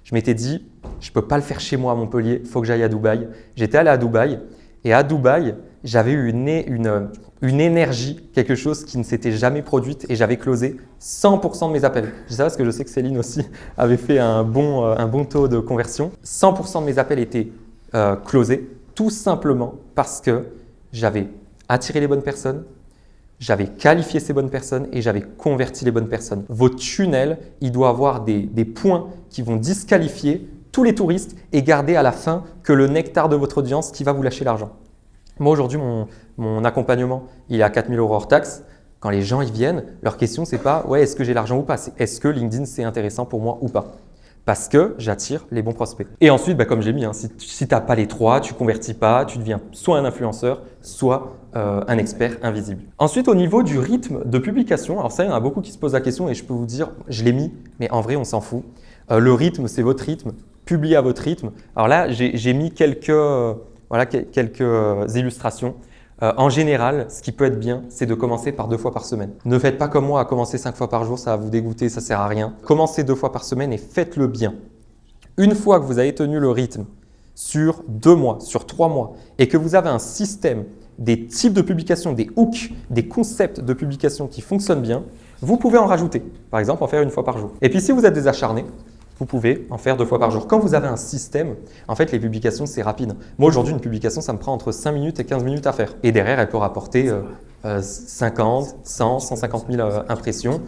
je m'étais dit, je ne peux pas le faire chez moi à Montpellier, il faut que j'aille à Dubaï. J'étais allé à Dubaï et à Dubaï, j'avais eu une énergie, quelque chose qui ne s'était jamais produite et j'avais closé 100% de mes appels. Je dis ça parce que je sais que Céline aussi avait fait un bon taux de conversion. 100% de mes appels étaient closés tout simplement parce que j'avais attiré les bonnes personnes, j'avais qualifié ces bonnes personnes et j'avais converti les bonnes personnes. Votre tunnel, il doit avoir des points qui vont disqualifier tous les touristes et garder à la fin que le nectar de votre audience qui va vous lâcher l'argent. Moi, aujourd'hui, mon accompagnement, il est à 4 000 € hors taxe. Quand les gens y viennent, leur question, c'est pas « ouais, est-ce que j'ai l'argent ou pas ?» C'est « est-ce que LinkedIn, c'est intéressant pour moi ou pas ?» Parce que j'attire les bons prospects. Et ensuite, comme j'ai mis, si tu n'as pas les trois, tu ne convertis pas, tu deviens soit un influenceur, soit un expert invisible. Ensuite, au niveau du rythme de publication, alors ça, il y en a beaucoup qui se posent la question et je peux vous dire, je l'ai mis, mais en vrai, on s'en fout. Le rythme, c'est votre rythme. Publiez à votre rythme. Alors là, j'ai mis quelques illustrations. En général, ce qui peut être bien, c'est de commencer par 2 fois par semaine. Ne faites pas comme moi à commencer 5 fois par jour, ça va vous dégoûter, ça ne sert à rien. Commencez 2 fois par semaine et faites-le bien. Une fois que vous avez tenu le rythme sur 2 mois, sur 3 mois, et que vous avez un système, des types de publications, des hooks, des concepts de publication qui fonctionnent bien, vous pouvez en rajouter. Par exemple, en faire 1 fois par jour. Et puis si vous êtes des acharnés, vous pouvez en faire 2 fois par jour. Quand vous avez un système, en fait, les publications, c'est rapide. Moi, aujourd'hui, une publication, ça me prend entre 5 minutes et 15 minutes à faire. Et derrière, elle peut rapporter 50, 100, 150 000 impressions.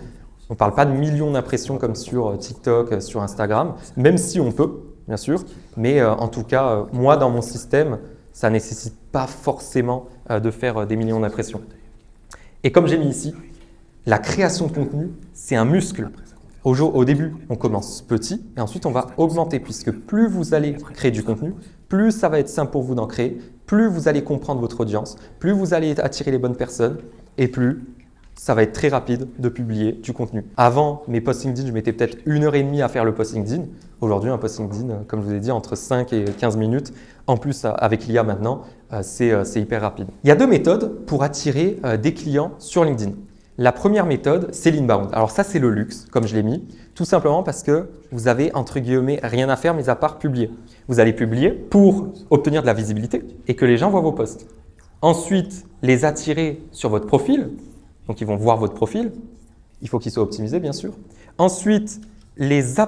On ne parle pas de millions d'impressions comme sur TikTok, sur Instagram, même si on peut, bien sûr. Mais en tout cas, moi, dans mon système, ça ne nécessite pas forcément de faire des millions d'impressions. Et comme j'ai mis ici, la création de contenu, c'est un muscle. Au début, on commence petit et ensuite on va augmenter puisque plus vous allez créer du contenu, plus ça va être simple pour vous d'en créer, plus vous allez comprendre votre audience, plus vous allez attirer les bonnes personnes et plus ça va être très rapide de publier du contenu. Avant, mes posts LinkedIn, je mettais peut-être 1h30 à faire le post LinkedIn. Aujourd'hui, un post LinkedIn, comme je vous ai dit, entre 5 et 15 minutes. En plus, avec l'IA maintenant, c'est hyper rapide. Il y a 2 méthodes pour attirer des clients sur LinkedIn. La première méthode, c'est l'inbound. Alors ça, c'est le luxe, comme je l'ai mis, tout simplement parce que vous avez, entre guillemets, rien à faire, mis à part publier. Vous allez publier pour obtenir de la visibilité et que les gens voient vos posts. Ensuite, les attirer sur votre profil. Donc, ils vont voir votre profil. Il faut qu'il soit optimisé, bien sûr. Ensuite, les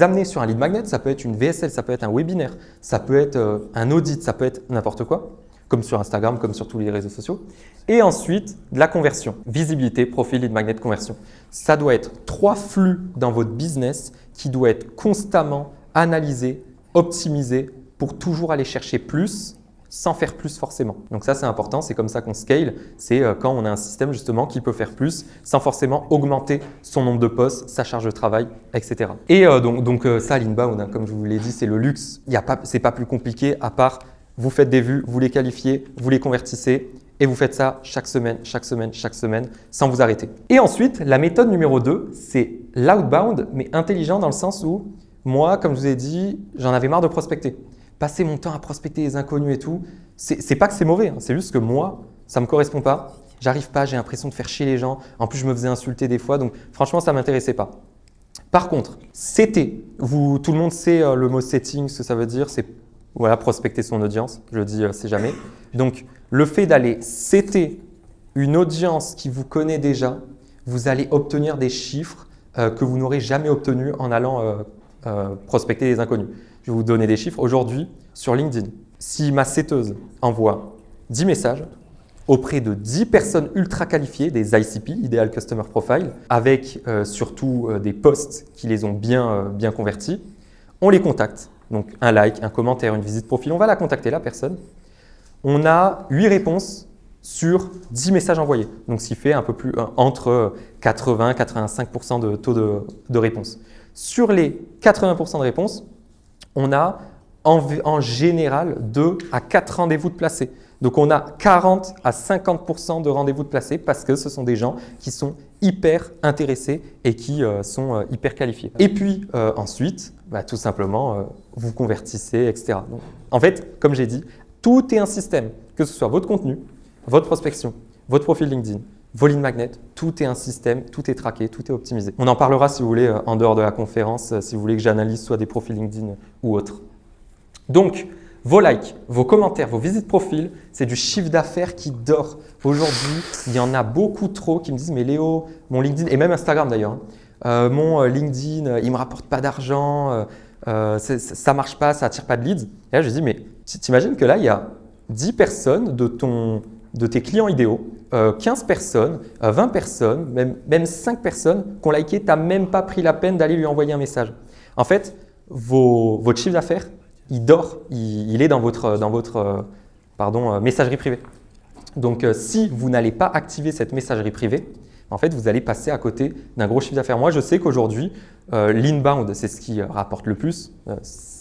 amener sur un lead magnet. Ça peut être une VSL, ça peut être un webinaire, ça peut être un audit, ça peut être n'importe quoi, comme sur Instagram, comme sur tous les réseaux sociaux. Et ensuite, de la conversion. Visibilité, profil, lead magnet, conversion. Ça doit être 3 flux dans votre business qui doit être constamment analysé, optimisé pour toujours aller chercher plus sans faire plus forcément. Donc ça, c'est important, c'est comme ça qu'on scale. C'est quand on a un système justement qui peut faire plus sans forcément augmenter son nombre de posts, sa charge de travail, etc. Et donc ça, l'inbound, comme je vous l'ai dit, c'est le luxe. C'est pas plus compliqué à part vous faites des vues, vous les qualifiez, vous les convertissez et vous faites ça chaque semaine, sans vous arrêter. Et ensuite, la méthode numéro 2, c'est l'outbound, mais intelligent dans le sens où moi, comme je vous ai dit, j'en avais marre de prospecter. Passer mon temps à prospecter les inconnus et tout, c'est pas que c'est mauvais, hein, c'est juste que moi, ça ne me correspond pas. J'arrive pas, j'ai l'impression de faire chier les gens. En plus, je me faisais insulter des fois, donc franchement, ça ne m'intéressait pas. Par contre, c'était, tout le monde sait le mot setting, ce que ça veut dire, c'est voilà, prospecter son audience, je le dis, c'est jamais. Donc, le fait d'aller setter une audience qui vous connaît déjà, vous allez obtenir des chiffres que vous n'aurez jamais obtenus en allant prospecter les inconnus. Je vais vous donner des chiffres. Aujourd'hui, sur LinkedIn, Si ma setteuse envoie 10 messages auprès de 10 personnes ultra qualifiées, des ICP, Ideal Customer Profile, avec surtout des posts qui les ont bien convertis, on les contacte. Donc un like, un commentaire, une visite profil, on va la contacter, la personne. On a 8 réponses sur 10 messages envoyés, donc ce qui fait un peu plus entre 80 et 85% de taux de réponse. Sur les 80% de réponses, on a en général 2 à 4 rendez-vous de placés. Donc on a 40 à 50% de rendez-vous de placés parce que ce sont des gens qui sont hyper intéressés et qui sont hyper qualifiés. Et puis ensuite, tout simplement, vous convertissez, etc. Donc, en fait, comme j'ai dit, tout est un système, que ce soit votre contenu, votre prospection, votre profil LinkedIn, vos lead magnets, tout est un système, tout est traqué, tout est optimisé. On en parlera si vous voulez en dehors de la conférence, si vous voulez que j'analyse soit des profils LinkedIn ou autres. Donc, vos likes, vos commentaires, vos visites profil, c'est du chiffre d'affaires qui dort. Aujourd'hui, il y en a beaucoup trop qui me disent « Mais Léo, mon LinkedIn, et même Instagram d'ailleurs, mon LinkedIn, il ne me rapporte pas d'argent, ça ne marche pas, ça n'attire pas de leads. » Et là, je dis « Mais t'imagines que là, il y a 10 personnes de tes clients idéaux, 15 personnes, 20 personnes, même 5 personnes qui ont liké, tu n'as même pas pris la peine d'aller lui envoyer un message. » En fait, votre chiffre d'affaires, il dort, il est dans votre messagerie privée. Donc, si vous n'allez pas activer cette messagerie privée, en fait, vous allez passer à côté d'un gros chiffre d'affaires. Moi, je sais qu'aujourd'hui, l'inbound, c'est ce qui rapporte le plus.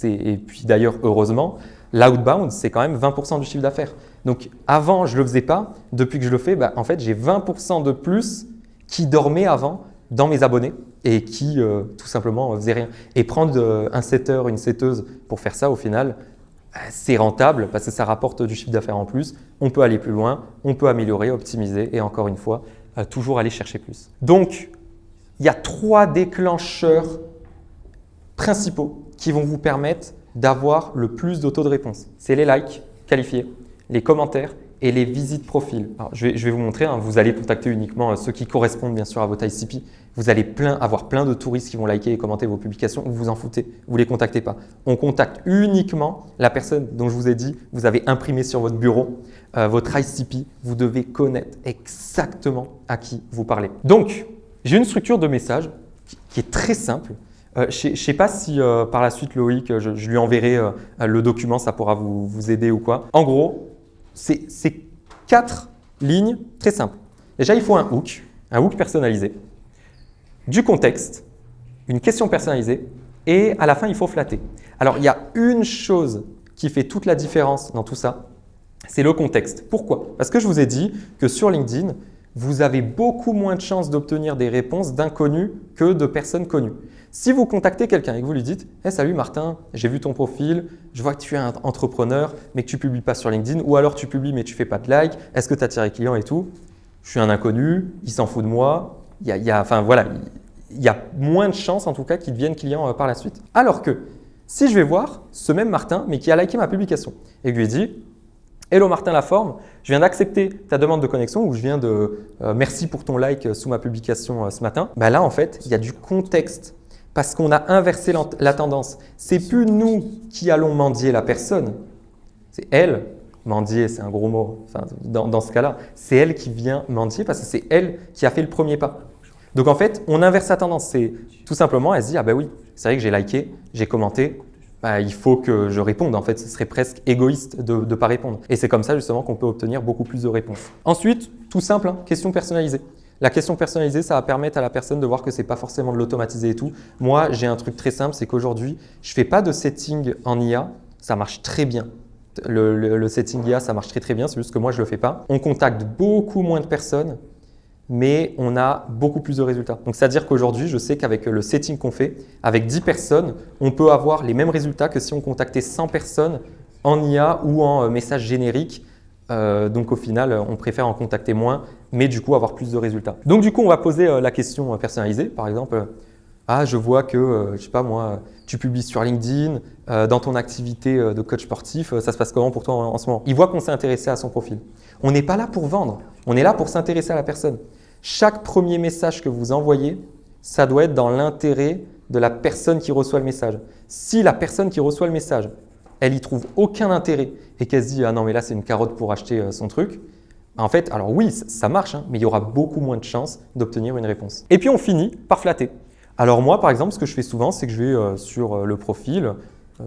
Et puis d'ailleurs, heureusement, l'outbound, c'est quand même 20% du chiffre d'affaires. Donc, avant, je ne le faisais pas. Depuis que je le fais, en fait, j'ai 20% de plus qui dormaient avant dans mes abonnés et qui tout simplement faisaient rien. Et prendre un setter, une setteuse pour faire ça, au final, c'est rentable parce que ça rapporte du chiffre d'affaires en plus. On peut aller plus loin, on peut améliorer, optimiser et encore une fois, toujours aller chercher plus. Donc, il y a 3 déclencheurs principaux qui vont vous permettre d'avoir le plus de taux de réponse. C'est les likes qualifiés, les commentaires et les visites profil. Alors, je vais vous montrer, vous allez contacter uniquement ceux qui correspondent bien sûr à votre ICP. Vous allez avoir plein de touristes qui vont liker et commenter vos publications, vous vous en foutez, vous ne les contactez pas. On contacte uniquement la personne dont je vous ai dit, vous avez imprimé sur votre bureau, votre ICP, vous devez connaître exactement à qui vous parlez. Donc, j'ai une structure de message qui est très simple. Je ne sais pas si par la suite, Loïc, je lui enverrai le document, ça pourra vous aider ou quoi. En gros, c'est 4 lignes très simples. Déjà, il faut un hook personnalisé, du contexte, une question personnalisée et à la fin, il faut flatter. Alors, il y a une chose qui fait toute la différence dans tout ça, c'est le contexte. Pourquoi? Parce que je vous ai dit que sur LinkedIn, vous avez beaucoup moins de chances d'obtenir des réponses d'inconnus que de personnes connues. Si vous contactez quelqu'un et que vous lui dites « Hey, salut Martin, j'ai vu ton profil, je vois que tu es un entrepreneur mais que tu ne publies pas sur LinkedIn ou alors tu publies mais tu ne fais pas de like, est-ce que tu attires les clients et tout ?» Je suis un inconnu, il s'en fout de moi, il y a moins de chances en tout cas qu'il devienne client par la suite. Alors que si je vais voir ce même Martin mais qui a liké ma publication et que je lui dis « Hello Martin Laforme, je viens d'accepter ta demande de connexion ou je viens de merci pour ton like sous ma publication ce matin. » Là en fait, il y a du contexte. Parce qu'on a inversé la tendance. C'est plus nous qui allons mendier la personne, c'est elle. Mendier, c'est un gros mot dans ce cas-là. C'est elle qui vient mendier parce que c'est elle qui a fait le premier pas. Donc en fait, on inverse la tendance. C'est tout simplement, elle se dit « Ah ben oui, c'est vrai que j'ai liké, j'ai commenté, il faut que je réponde. » En fait, ce serait presque égoïste de ne pas répondre. Et c'est comme ça justement qu'on peut obtenir beaucoup plus de réponses. Ensuite, tout simple, question personnalisée. La question personnalisée, ça va permettre à la personne de voir que ce n'est pas forcément de l'automatiser et tout. Moi, j'ai un truc très simple, c'est qu'aujourd'hui, je ne fais pas de setting en IA, ça marche très bien. Le setting IA, ça marche très bien, c'est juste que moi, je ne le fais pas. On contacte beaucoup moins de personnes, mais on a beaucoup plus de résultats. Donc, c'est-à-dire qu'aujourd'hui, je sais qu'avec le setting qu'on fait, avec 10 personnes, on peut avoir les mêmes résultats que si on contactait 100 personnes en IA ou en message générique. Donc au final, on préfère en contacter moins, mais du coup avoir plus de résultats. Donc du coup, on va poser la question personnalisée. Par exemple, je vois que, je sais pas moi, tu publies sur LinkedIn, dans ton activité de coach sportif, ça se passe comment pour toi en ce moment? Il voit qu'on s'est intéressé à son profil. On n'est pas là pour vendre, on est là pour s'intéresser à la personne. Chaque premier message que vous envoyez, ça doit être dans l'intérêt de la personne qui reçoit le message. Si la personne qui reçoit le message elle y trouve aucun intérêt et qu'elle se dit « Ah non, mais là, c'est une carotte pour acheter son truc », en fait, alors oui, ça marche, hein, mais il y aura beaucoup moins de chances d'obtenir une réponse. Et puis, on finit par flatter. Alors moi, par exemple, ce que je fais souvent, c'est que je vais sur le profil.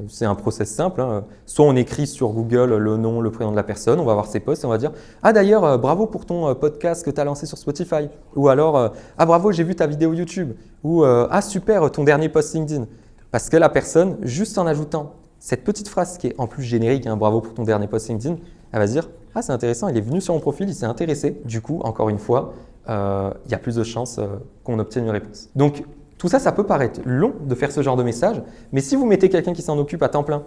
C'est un process simple. Hein. Soit on écrit sur Google le nom, le prénom de la personne, on va voir ses posts et on va dire « Ah d'ailleurs, bravo pour ton podcast que tu as lancé sur Spotify » ou alors « Ah bravo, j'ai vu ta vidéo YouTube » ou « Ah super, ton dernier post LinkedIn ». Parce que la personne, juste en ajoutant cette petite phrase qui est en plus générique, hein, « Bravo pour ton dernier post LinkedIn », elle va se dire « Ah c'est intéressant, il est venu sur mon profil, il s'est intéressé ». Du coup, encore une fois, il y a plus de chances qu'on obtienne une réponse. Donc, tout ça, ça peut paraître long de faire ce genre de message, mais si vous mettez quelqu'un qui s'en occupe à temps plein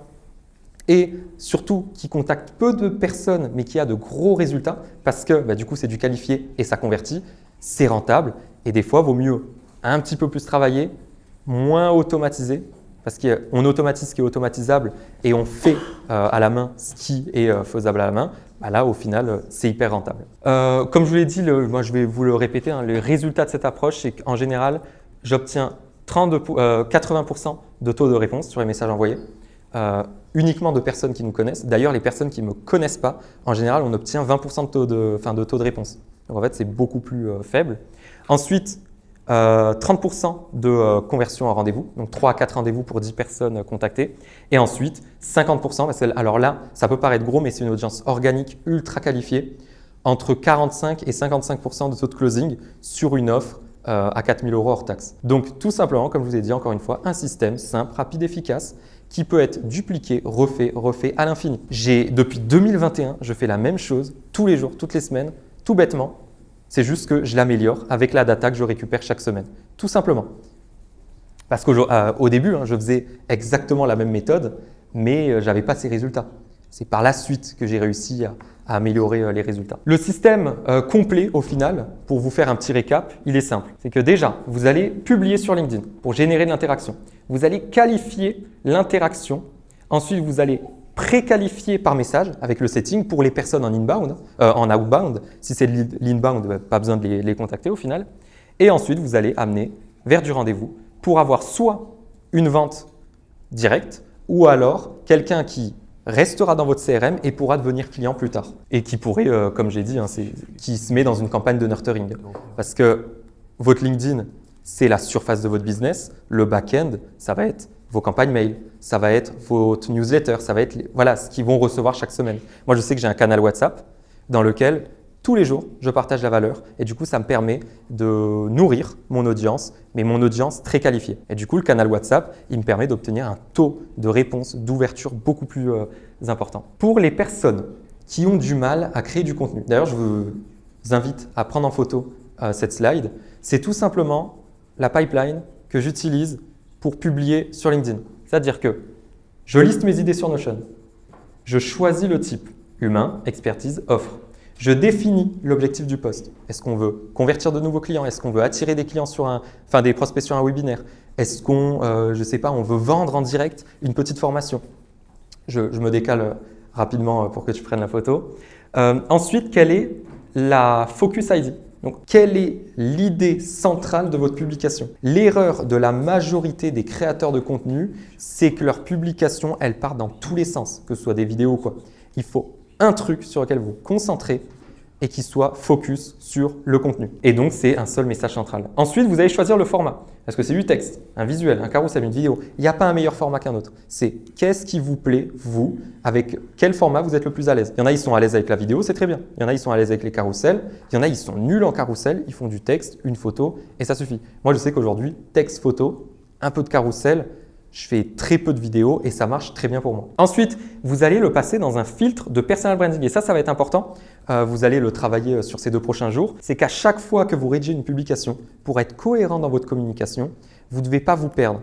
et surtout qui contacte peu de personnes mais qui a de gros résultats parce que du coup c'est du qualifié et ça convertit, c'est rentable et des fois, il vaut mieux un petit peu plus travailler, moins automatiser parce qu'on automatise ce qui est automatisable et on fait à la main ce qui est faisable à la main. Là, au final, c'est hyper rentable. Comme je vous l'ai dit, moi je vais vous le répéter, hein, le résultat de cette approche, c'est qu'en général, j'obtiens 80% de taux de réponse sur les messages envoyés, uniquement de personnes qui nous connaissent. D'ailleurs, les personnes qui ne me connaissent pas, en général, on obtient 20% de taux de réponse. Donc en fait, c'est beaucoup plus faible. Ensuite, 30% de conversion en rendez-vous, donc 3 à 4 rendez-vous pour 10 personnes contactées. Et ensuite, 50%, parce que alors là, ça peut paraître gros, mais c'est une audience organique ultra qualifiée, entre 45 et 55% de taux de closing sur une offre à 4 000 € hors taxe. Donc tout simplement, comme je vous ai dit encore une fois, un système simple, rapide, efficace, qui peut être dupliqué, refait à l'infini. Depuis 2021, je fais la même chose tous les jours, toutes les semaines, tout bêtement. C'est juste que je l'améliore avec la data que je récupère chaque semaine, tout simplement. Parce qu'au début, je faisais exactement la même méthode, mais je n'avais pas ces résultats. C'est par la suite que j'ai réussi à améliorer les résultats. Le système complet, au final, pour vous faire un petit récap, il est simple. C'est que déjà, vous allez publier sur LinkedIn pour générer de l'interaction. Vous allez qualifier l'interaction. Ensuite, vous allez pré-qualifier par message avec le setting pour les personnes en inbound, en outbound. Si c'est de l'inbound, pas besoin de les contacter au final. Et ensuite, vous allez amener vers du rendez-vous pour avoir soit une vente directe ou alors quelqu'un qui restera dans votre CRM et pourra devenir client plus tard. Et qui pourrait, comme j'ai dit, qui se met dans une campagne de nurturing. Parce que votre LinkedIn, c'est la surface de votre business. Le back-end, ça va être vos campagnes mail, ça va être votre newsletter, ça va être ce qu'ils vont recevoir chaque semaine. Moi, je sais que j'ai un canal WhatsApp dans lequel tous les jours, je partage la valeur et du coup, ça me permet de nourrir mon audience, mais mon audience très qualifiée. Et du coup, le canal WhatsApp, il me permet d'obtenir un taux de réponse, d'ouverture beaucoup plus important. Pour les personnes qui ont du mal à créer du contenu, d'ailleurs, je vous invite à prendre en photo cette slide, c'est tout simplement la pipeline que j'utilise pour publier sur LinkedIn. C'est-à-dire que je liste mes idées sur Notion, je choisis le type humain, expertise, offre. Je définis l'objectif du post. Est-ce qu'on veut convertir de nouveaux clients? Est-ce qu'on veut attirer des clients des prospects sur un webinaire? Est-ce qu'on, on veut vendre en direct une petite formation? Je me décale rapidement pour que tu prennes la photo. Ensuite, quelle est la Focus ID? Donc, quelle est l'idée centrale de votre publication? L'erreur de la majorité des créateurs de contenu, c'est que leur publication, elle part dans tous les sens, que ce soit des vidéos ou quoi. Il faut un truc sur lequel vous vous concentrez et qui soit focus sur le contenu. Et donc, c'est un seul message central. Ensuite, vous allez choisir le format. Est-ce que c'est du texte, un visuel, un carrousel, une vidéo? Il n'y a pas un meilleur format qu'un autre. C'est qu'est-ce qui vous plaît, vous, avec quel format vous êtes le plus à l'aise. Il y en a, ils sont à l'aise avec la vidéo, c'est très bien. Il y en a, ils sont à l'aise avec les carousels. Il y en a, ils sont nuls en carrousel. Ils font du texte, une photo et ça suffit. Moi, je sais qu'aujourd'hui, texte, photo, un peu de carrousel, je fais très peu de vidéos et ça marche très bien pour moi. Ensuite, vous allez le passer dans un filtre de personal branding et ça va être important. Vous allez le travailler sur ces 2 prochains jours. C'est qu'à chaque fois que vous rédigez une publication, pour être cohérent dans votre communication, vous ne devez pas vous perdre.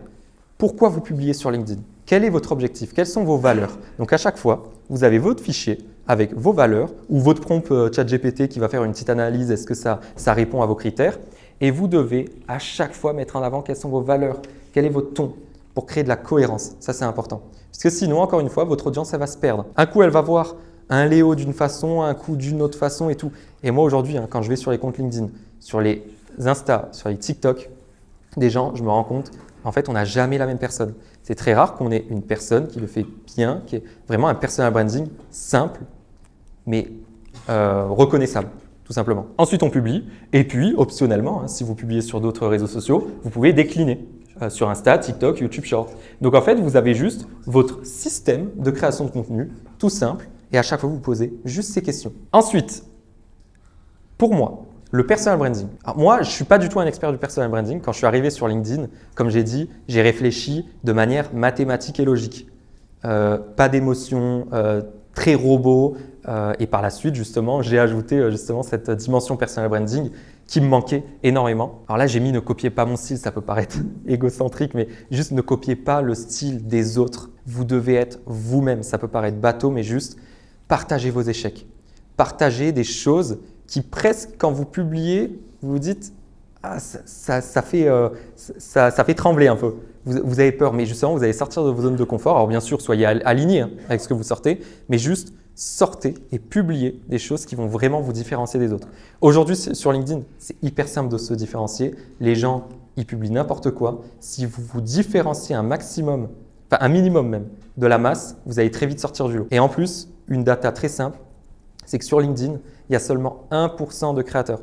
Pourquoi vous publiez sur LinkedIn? Quel est votre objectif? Quelles sont vos valeurs? Donc à chaque fois, vous avez votre fichier avec vos valeurs ou votre prompt ChatGPT qui va faire une petite analyse. Est-ce que ça répond à vos critères? Et vous devez à chaque fois mettre en avant quelles sont vos valeurs, quel est votre ton, pour créer de la cohérence. Ça, c'est important. Parce que sinon, encore une fois, votre audience, elle va se perdre. Un coup, elle va voir un Léo d'une façon, un coup d'une autre façon et tout. Et moi, aujourd'hui, quand je vais sur les comptes LinkedIn, sur les Insta, sur les TikTok, des gens, je me rends compte, en fait, on n'a jamais la même personne. C'est très rare qu'on ait une personne qui le fait bien, qui est vraiment un personal branding simple, mais reconnaissable, tout simplement. Ensuite, on publie. Et puis, optionnellement, hein, si vous publiez sur d'autres réseaux sociaux, vous pouvez décliner sur Insta, TikTok, YouTube Short. Donc, en fait, vous avez juste votre système de création de contenu, tout simple. Et à chaque fois, vous posez juste ces questions. Ensuite, pour moi, le personal branding. Alors moi, je ne suis pas du tout un expert du personal branding. Quand je suis arrivé sur LinkedIn, comme j'ai dit, j'ai réfléchi de manière mathématique et logique. Pas d'émotion, très robot. Et par la suite, justement, j'ai ajouté cette dimension personal branding qui me manquait énormément. Alors là, j'ai mis ne copiez pas mon style, ça peut paraître égocentrique, mais juste ne copiez pas le style des autres. Vous devez être vous-même. Ça peut paraître bateau, mais juste partagez vos échecs. Partagez des choses qui presque, quand vous publiez, vous vous dites ah, ça fait trembler un peu. Vous avez peur, mais justement, vous allez sortir de vos zones de confort. Alors bien sûr, soyez alignés avec ce que vous sortez, mais juste sortez et publiez des choses qui vont vraiment vous différencier des autres. Aujourd'hui, sur LinkedIn, c'est hyper simple de se différencier. Les gens, ils publient n'importe quoi. Si vous vous différenciez un maximum, enfin un minimum même, de la masse, vous allez très vite sortir du lot. Et en plus, une data très simple, c'est que sur LinkedIn, il y a seulement 1% de créateurs.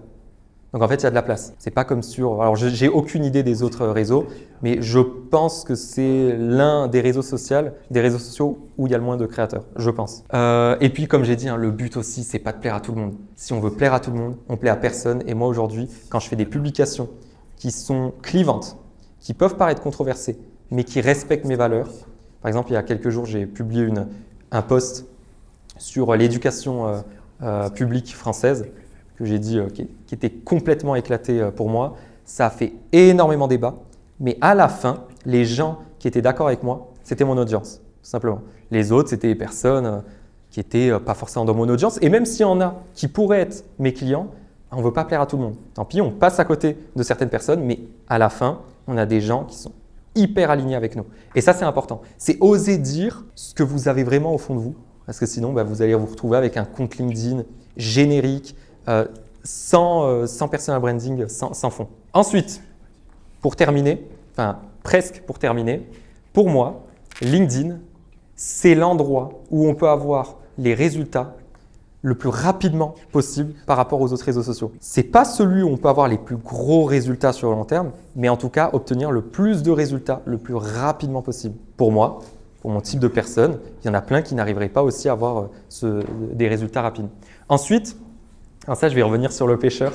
Donc en fait, il y a de la place. C'est pas comme sur… Alors, j'ai aucune idée des autres réseaux, mais je pense que c'est l'un des réseaux sociaux où il y a le moins de créateurs, je pense. Et puis, comme j'ai dit, hein, le but aussi, c'est pas de plaire à tout le monde. Si on veut plaire à tout le monde, on plaît à personne. Et moi, aujourd'hui, quand je fais des publications qui sont clivantes, qui peuvent paraître controversées, mais qui respectent mes valeurs. Par exemple, il y a quelques jours, j'ai publié un post sur l'éducation publique française, que j'ai dit qui était complètement éclaté pour moi. Ça a fait énormément débat, mais à la fin, les gens qui étaient d'accord avec moi, c'était mon audience, tout simplement. Les autres, c'était des personnes qui n'étaient pas forcément dans mon audience. Et même s'il y en a qui pourraient être mes clients, on ne veut pas plaire à tout le monde. Tant pis, on passe à côté de certaines personnes, mais à la fin, on a des gens qui sont hyper alignés avec nous. Et ça, c'est important. C'est oser dire ce que vous avez vraiment au fond de vous, parce que sinon, vous allez vous retrouver avec un compte LinkedIn générique, sans personal branding, sans fond. Ensuite, pour terminer, enfin presque pour terminer, pour moi, LinkedIn, c'est l'endroit où on peut avoir les résultats le plus rapidement possible par rapport aux autres réseaux sociaux. C'est pas celui où on peut avoir les plus gros résultats sur le long terme, mais en tout cas obtenir le plus de résultats le plus rapidement possible. Pour moi, pour mon type de personne, il y en a plein qui n'arriveraient pas aussi à avoir des résultats rapides. Ensuite, alors ça, je vais revenir sur le pêcheur.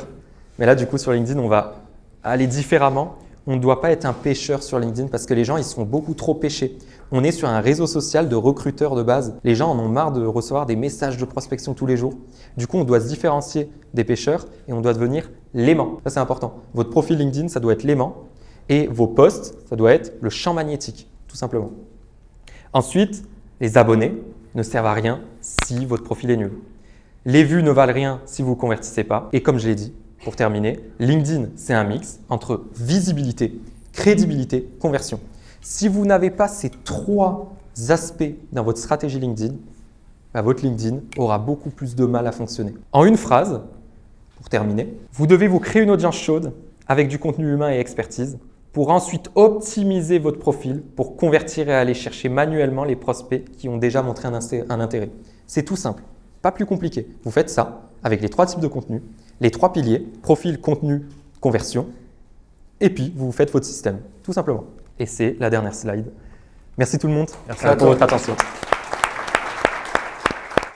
Mais là, du coup, sur LinkedIn, on va aller différemment. On ne doit pas être un pêcheur sur LinkedIn parce que les gens, ils sont beaucoup trop pêchés. On est sur un réseau social de recruteurs de base. Les gens en ont marre de recevoir des messages de prospection tous les jours. Du coup, on doit se différencier des pêcheurs et on doit devenir l'aimant. Ça, c'est important. Votre profil LinkedIn, ça doit être l'aimant et vos posts, ça doit être le champ magnétique, tout simplement. Ensuite, les abonnés ne servent à rien si votre profil est nul. Les vues ne valent rien si vous ne convertissez pas. Et comme je l'ai dit, pour terminer, LinkedIn, c'est un mix entre visibilité, crédibilité, conversion. Si vous n'avez pas ces 3 aspects dans votre stratégie LinkedIn, votre LinkedIn aura beaucoup plus de mal à fonctionner. En une phrase, pour terminer, vous devez vous créer une audience chaude avec du contenu humain et expertise pour ensuite optimiser votre profil pour convertir et aller chercher manuellement les prospects qui ont déjà montré un intérêt. C'est tout simple. Pas plus compliqué. Vous faites ça avec les 3 types de contenu, les 3 piliers, profil, contenu, conversion, et puis vous faites votre système, tout simplement. Et c'est la dernière slide. Merci tout le monde pour votre attention.